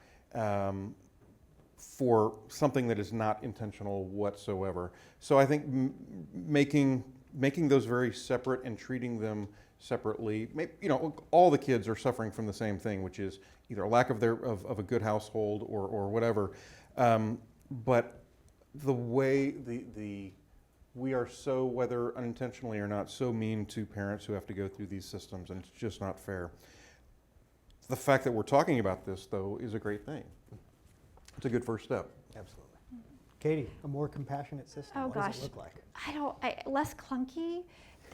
for something that is not intentional whatsoever. So I think making those very separate and treating them separately, you know, all the kids are suffering from the same thing, which is either a lack of a good household or whatever. But the way we are so, whether unintentionally or not, so mean to parents who have to go through these systems, and it's just not fair. The fact that we're talking about this, though, is a great thing. It's a good first step. Absolutely. Katie, a more compassionate system, oh what gosh, does it look like? Less clunky.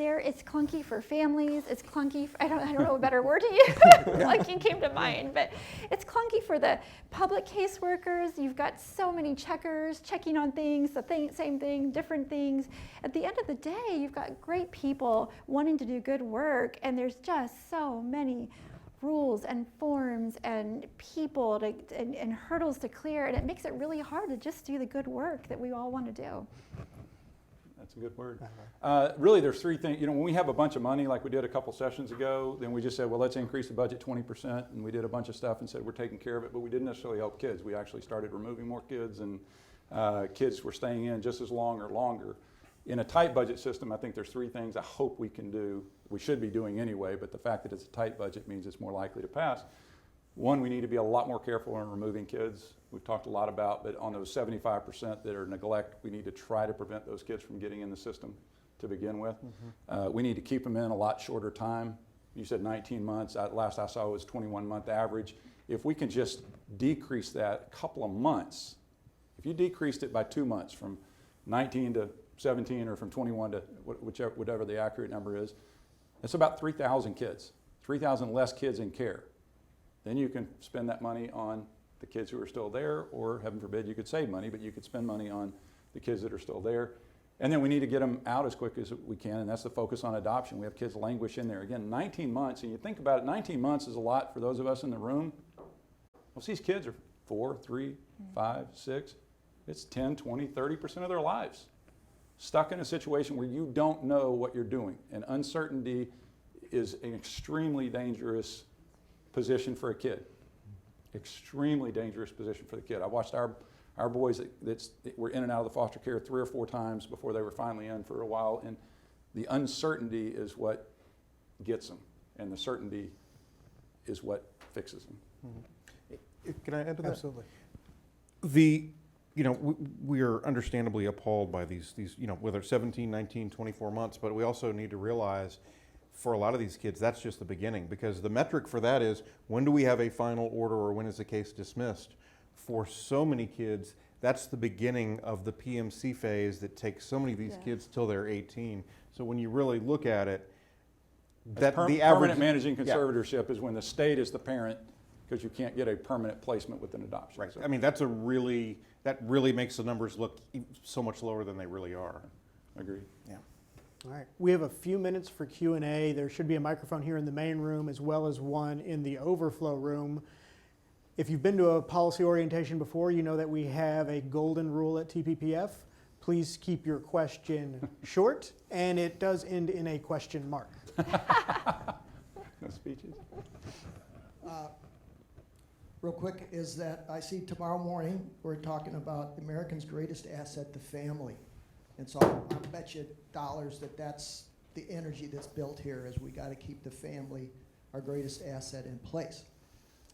It's clunky for families. It's clunky. I don't know a better word to use. Clunky came to mind, but it's clunky for the public caseworkers. You've got so many checkers checking on things, same thing, different things. At the end of the day, you've got great people wanting to do good work, and there's just so many rules and forms and people and hurdles to clear, and it makes it really hard to just do the good work that we all want to do. That's a good word. Really, there's three things. You know, when we have a bunch of money, like we did a couple sessions ago, then we just said, well, let's increase the budget 20%, and we did a bunch of stuff and said we're taking care of it, but we didn't necessarily help kids. We actually started removing more kids, and kids were staying in just as long or longer. In a tight budget system, I think there's three things I hope we can do. We should be doing anyway, but the fact that it's a tight budget means it's more likely to pass. One, we need to be a lot more careful in removing kids. We've talked a lot about, but on those 75% that are neglect, we need to try to prevent those kids from getting in the system to begin with. Mm-hmm. We need to keep them in a lot shorter time. You said 19 months. Last I saw was 21-month average. If we can just decrease that a couple of months, if you decreased it by 2 months from 19 to 17 or from 21 to whatever the accurate number is, that's about 3,000 kids, 3,000 less kids in care. Then you can spend that money on the kids who are still there, or heaven forbid you could save money, but you could spend money on the kids that are still there. And then we need to get them out as quick as we can, and that's the focus on adoption. We have kids languish in there. Again, 19 months, and you think about it, 19 months is a lot for those of us in the room. Well, these kids are 4, 3, 5, 6. It's 10, 20, 30% of their lives stuck in a situation where you don't know what you're doing. And uncertainty is an extremely dangerous position for a kid. Extremely dangerous position for the kid. I watched our boys that were in and out of the foster care 3 or 4 times before they were finally in for a while, and the uncertainty is what gets them, and the certainty is what fixes them. Mm-hmm. Can I add to that? Absolutely. you know, we are understandably appalled by these, you know, whether it's 17, 19, 24 months, but we also need to realize for a lot of these kids, that's just the beginning, because the metric for that is when do we have a final order or when is the case dismissed? For so many kids, that's the beginning of the PMC phase that takes so many of these kids till they're 18. So when you really look at it, that the average permanent managing conservatorship is when the state is the parent, because you can't get a permanent placement with an adoption. Right. So, I mean, that really makes the numbers look so much lower than they really are. Agreed. Yeah. All right, we have a few minutes for Q&A. There should be a microphone here in the main room as well as one in the overflow room. If you've been to a policy orientation before, you know that we have a golden rule at TPPF. Please keep your question short, and it does end in a question mark. No speeches? Real quick, is that I see tomorrow morning we're talking about America's greatest asset, the family. And so I'll bet you dollars that that's the energy that's built here is we got to keep the family, our greatest asset, in place.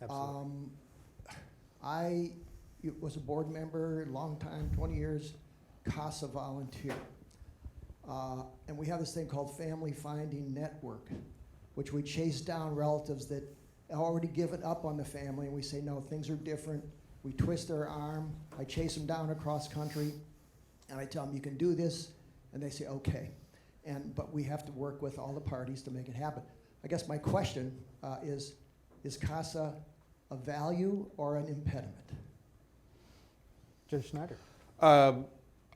Absolutely. I was a board member, long time, 20 years, CASA volunteer. And we have this thing called Family Finding Network, which we chase down relatives that already given up on the family, and we say, no, things are different. We twist their arm. I chase them down across country, and I tell them, you can do this, and they say, okay. But we have to work with all the parties to make it happen. I guess my question is CASA a value or an impediment? Judge Snyder.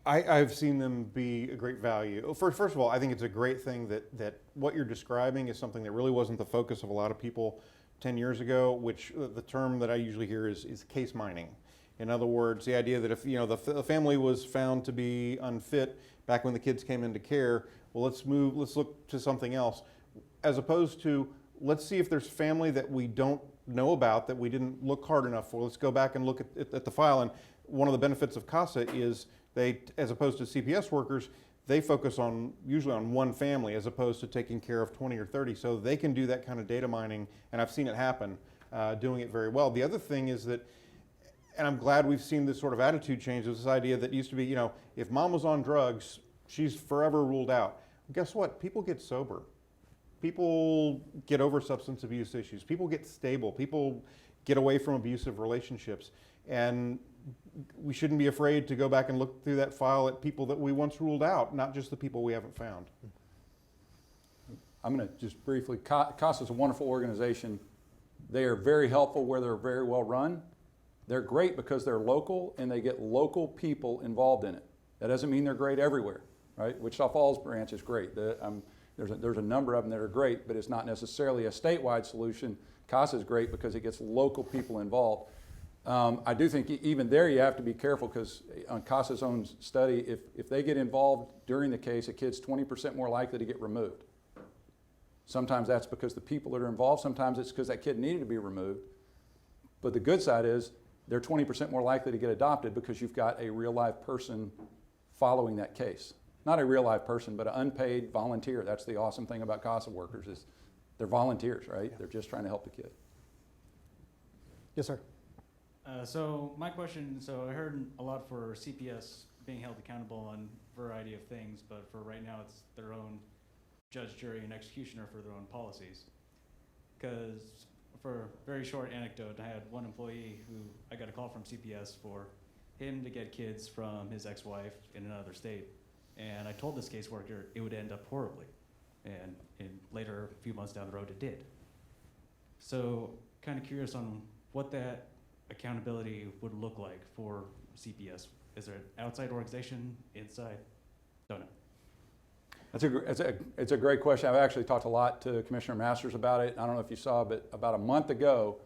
I've seen them be a great value. First of all, I think it's a great thing that what you're describing is something that really wasn't the focus of a lot of people 10 years ago, which the term that I usually hear is case mining. In other words, the idea that if the family was found to be unfit back when the kids came into care, well, let's look to something else, as opposed to let's see if there's family that we don't know about, that we didn't look hard enough for. Let's go back and look at the file. And one of the benefits of CASA is they, as opposed to CPS workers, they focus usually on one family as opposed to taking care of 20 or 30. So they can do that kind of data mining, and I've seen it happen, doing it very well. The other thing is that, and I'm glad we've seen this sort of attitude change, this idea that used to be, if mom was on drugs, she's forever ruled out. Guess what? People get sober. People get over substance abuse issues. People get stable. People get away from abusive relationships. And we shouldn't be afraid to go back and look through that file at people that we once ruled out, not just the people we haven't found. I'm going to just briefly, CASA is a wonderful organization. They are very helpful where they're very well run. They're great because they're local and they get local people involved in it. That doesn't mean they're great everywhere, right? Wichita Falls branch is great. There's a number of them that are great, but it's not necessarily a statewide solution. CASA is great because it gets local people involved. I do think even there you have to be careful because on CASA's own study, if they get involved during the case, a kid's 20% more likely to get removed. Sometimes that's because the people that are involved, sometimes it's because that kid needed to be removed. But the good side is they're 20% more likely to get adopted because you've got a real live person following that case. Not a real live person, but an unpaid volunteer. That's the awesome thing about CASA workers is they're volunteers, right? They're just trying to help the kid. Yes, sir. So my question, I heard a lot for CPS being held accountable on a variety of things, but for right now it's their own judge, jury, and executioner for their own policies. Because for a very short anecdote, I had one employee who I got a call from CPS for him to get kids from his ex-wife in another state. And I told this caseworker it would end up horribly. And later, a few months down the road, it did. So kind of curious on what that accountability would look like for CPS. Is there an outside organization, inside? Don't know. It's a great question. I've actually talked a lot to Commissioner Masters about it. I don't know if you saw, but about a month ago,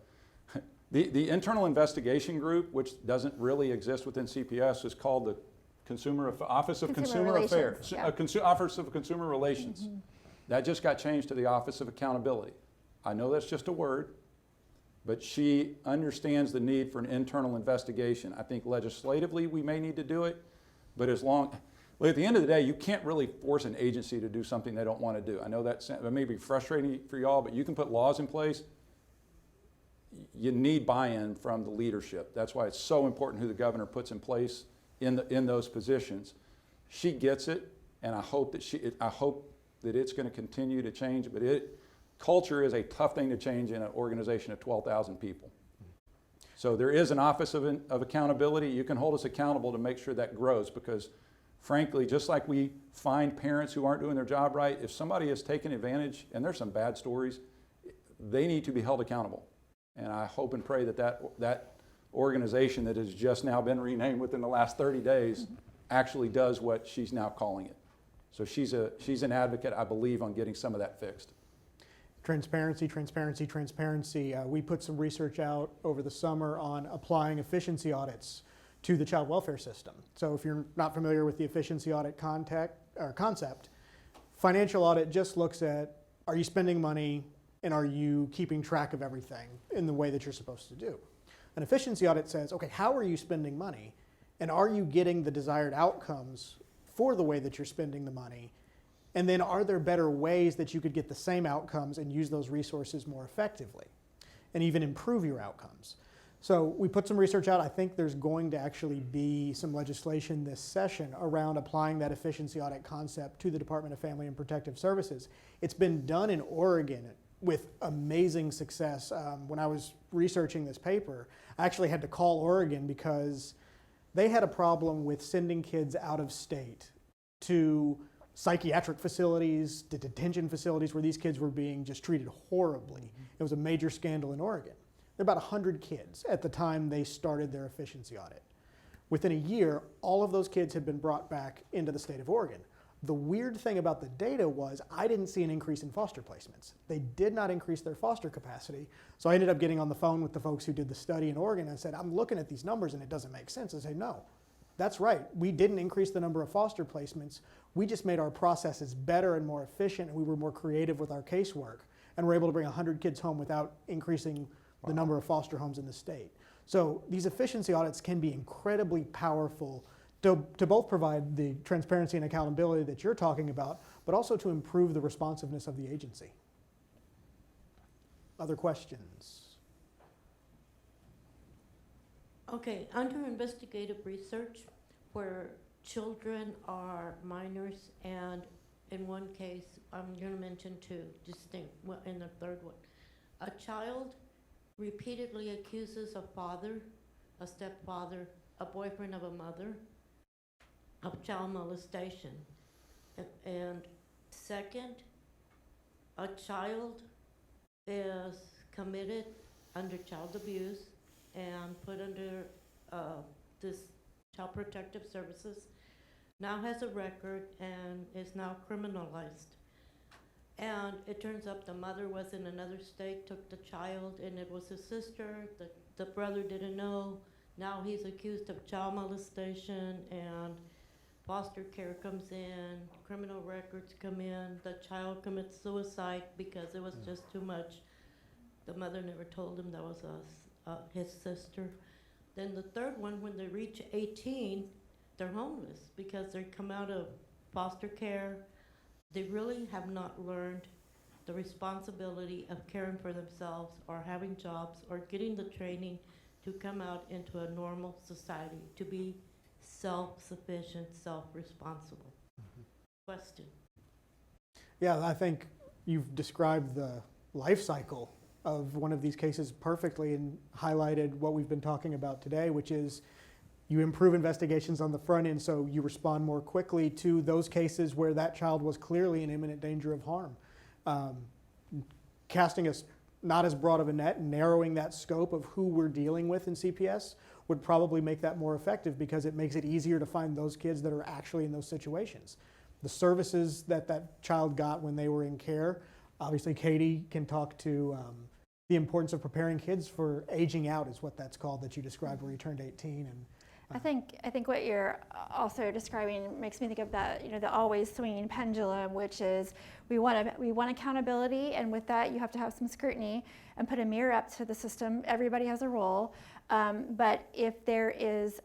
the internal investigation group, which doesn't really exist within CPS, is called the Office of Consumer Affairs, Office of Consumer Relations. Mm-hmm. That just got changed to the Office of Accountability. I know that's just a word, but she understands the need for an internal investigation. I think legislatively we may need to do it, but at the end of the day, you can't really force an agency to do something they don't want to do. I know that may be frustrating for y'all, but you can put laws in place. you need buy-in from the leadership. That's why it's so important who the governor puts in place in those positions. She gets it, and I hope that it's going to continue to change. But culture is a tough thing to change in an organization of 12,000 people. So there is an office of accountability. You can hold us accountable to make sure that grows, because frankly, just like we find parents who aren't doing their job right, if somebody has taken advantage, and there's some bad stories, they need to be held accountable. And I hope and pray that organization that has just now been renamed within the last 30 days actually does what she's now calling it. So she's an advocate, I believe, on getting some of that fixed. Transparency, transparency, transparency. We put some research out over the summer on applying efficiency audits to the child welfare system. So if you're not familiar with the efficiency audit concept, financial audit just looks at, are you spending money and are you keeping track of everything in the way that you're supposed to do? An efficiency audit says, okay, how are you spending money, and are you getting the desired outcomes for the way that you're spending the money? And then are there better ways that you could get the same outcomes and use those resources more effectively and even improve your outcomes? So we put some research out. I think there's going to actually be some legislation this session around applying that efficiency audit concept to the Department of Family and Protective Services. It's been done in Oregon with amazing success. When I was researching this paper, I actually had to call Oregon because they had a problem with sending kids out of state to psychiatric facilities, to detention facilities where these kids were being just treated horribly. It was a major scandal in Oregon. There were about 100 kids at the time they started their efficiency audit. Within a year, all of those kids had been brought back into the state of Oregon. The weird thing about the data was I didn't see an increase in foster placements. They did not increase their foster capacity. So I ended up getting on the phone with the folks who did the study in Oregon and said, I'm looking at these numbers and it doesn't make sense. I say, no, that's right. We didn't increase the number of foster placements. We just made our processes better and more efficient, and we were more creative with our casework, and we're able to bring 100 kids home without increasing the number of foster homes in the state. So these efficiency audits can be incredibly powerful to both provide the transparency and accountability that you're talking about, but also to improve the responsiveness of the agency. Other questions? Okay, under investigative research, where children are minors, and in one case, I'm going to mention two distinct, well, in the third one, a child repeatedly accuses a father, a stepfather, a boyfriend of a mother, of child molestation. And second, a child is committed under child abuse and put under this Child Protective Services, now has a record and is now criminalized. And it turns up the mother was in another state, took the child, and it was his sister. The brother didn't know. Now he's accused of child molestation, and foster care comes in, criminal records come in, the child commits suicide because it was just too much. The mother never told him that was his sister. Then the third one, when they reach 18, they're homeless because they come out of foster care. They really have not learned the responsibility of caring for themselves or having jobs or getting the training to come out into a normal society, to be self-sufficient, self-responsible. Question. Yeah, I think you've described the life cycle of one of these cases perfectly and highlighted what we've been talking about today, which is you improve investigations on the front end so you respond more quickly to those cases where that child was clearly in imminent danger of harm. Casting us not as broad of a net and narrowing that scope of who we're dealing with in CPS would probably make that more effective because it makes it easier to find those kids that are actually in those situations. The services that that child got when they were in care, obviously Katie can talk to the importance of preparing kids for aging out is what that's called that you described where you turned 18. And I think what you're also describing makes me think of that, the always swinging pendulum, which is we want accountability, and with that you have to have some scrutiny and put a mirror up to the system. Everybody has a role, but if there is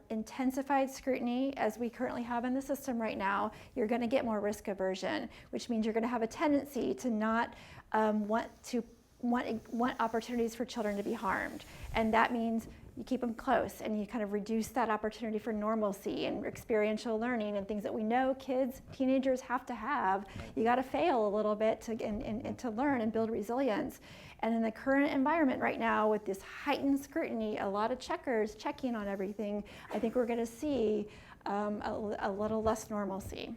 intensified scrutiny, as we currently have in the system right now, you're going to get more risk aversion, which means you're going to have a tendency to not want to want opportunities for children to be harmed. And that means you keep them close and you kind of reduce that opportunity for normalcy and experiential learning and things that we know kids, teenagers have to have. You got to fail a little bit and to learn and build resilience. And in the current environment right now with this heightened scrutiny, a lot of checkers checking on everything, I think we're going to see a little less normalcy.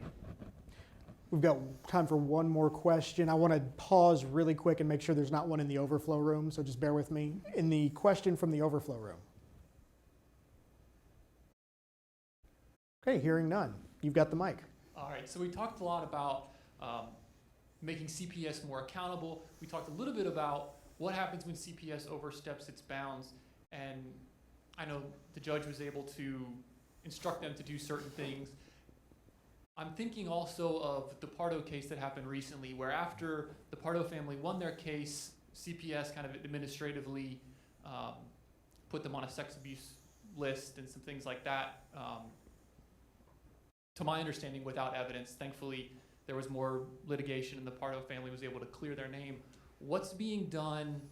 We've got time for one more question. I want to pause really quick and make sure there's not one in the overflow room, so just bear with me. In the question from the overflow room. Okay, hearing none. You've got the mic. All right, so we talked a lot about making CPS more accountable. We talked a little bit about what happens when CPS oversteps its bounds, and I know the judge was able to instruct them to do certain things. I'm thinking also of the Pardo case that happened recently, where after the Pardo family won their case, CPS kind of administratively put them on a sex abuse list and some things like that. To my understanding, without evidence. Thankfully, there was more litigation and the Pardo family was able to clear their name. What's being done,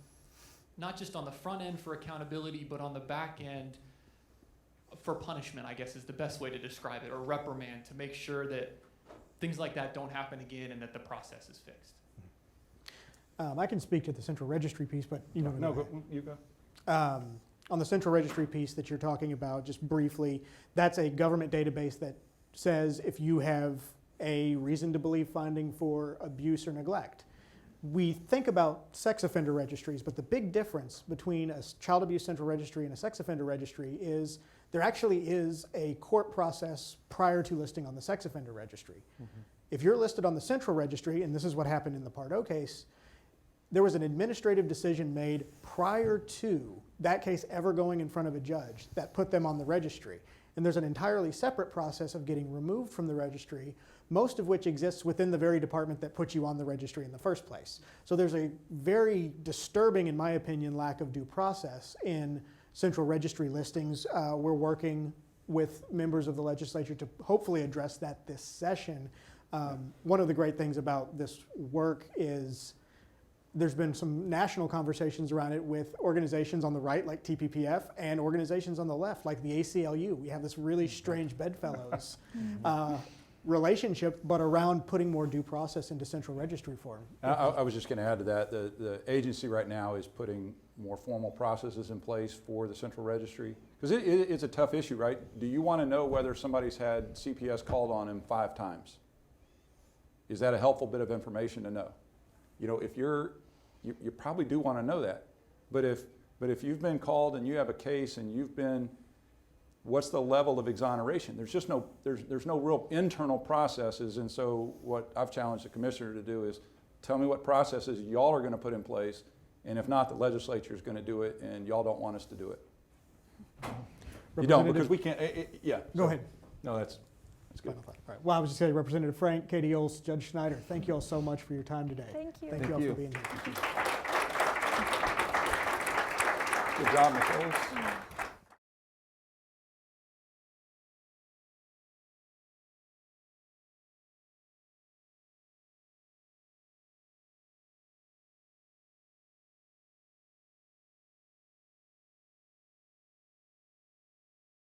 not just on the front end for accountability, but on the back end for punishment, I guess is the best way to describe it, or reprimand, to make sure that things like that don't happen again and that the process is fixed? I can speak to the central registry piece, but you know. No, you go. On the central registry piece that you're talking about, just briefly, that's a government database that says if you have a reason to believe finding for abuse or neglect. We think about sex offender registries, but the big difference between a child abuse central registry and a sex offender registry is there actually is a court process prior to listing on the sex offender registry. Mm-hmm. If you're listed on the central registry, and this is what happened in the Pardo case, there was an administrative decision made prior to that case ever going in front of a judge that put them on the registry. And there's an entirely separate process of getting removed from the registry, most of which exists within the very department that put you on the registry in the first place. So there's a very disturbing, in my opinion, lack of due process in central registry listings. We're working with members of the legislature to hopefully address that this session. One of the great things about this work is there's been some national conversations around it with organizations on the right, like TPPF, and organizations on the left, like the ACLU. We have this really strange bedfellows relationship, but around putting more due process into central registry form. I was just going to add to that. The agency right now is putting more formal processes in place for the central registry. Because it's a tough issue, right? Do you want to know whether somebody's had CPS called on him 5 times? Is that a helpful bit of information to know? You know, if you probably do want to know that. But if you've been called and you have a case and you've been, what's the level of exoneration? There's just no real internal processes. And so what I've challenged the commissioner to do is tell me what processes y'all are going to put in place. And if not, the legislature is going to do it, and y'all don't want us to do it. You don't, because we can't, yeah. Go ahead. No, that's good. All right. Well, I was just saying, Representative Frank, Katie Ols, Judge Schneider, thank you all so much for your time today. Thank you. Thank you all for being here. Good job, Ms. Ols.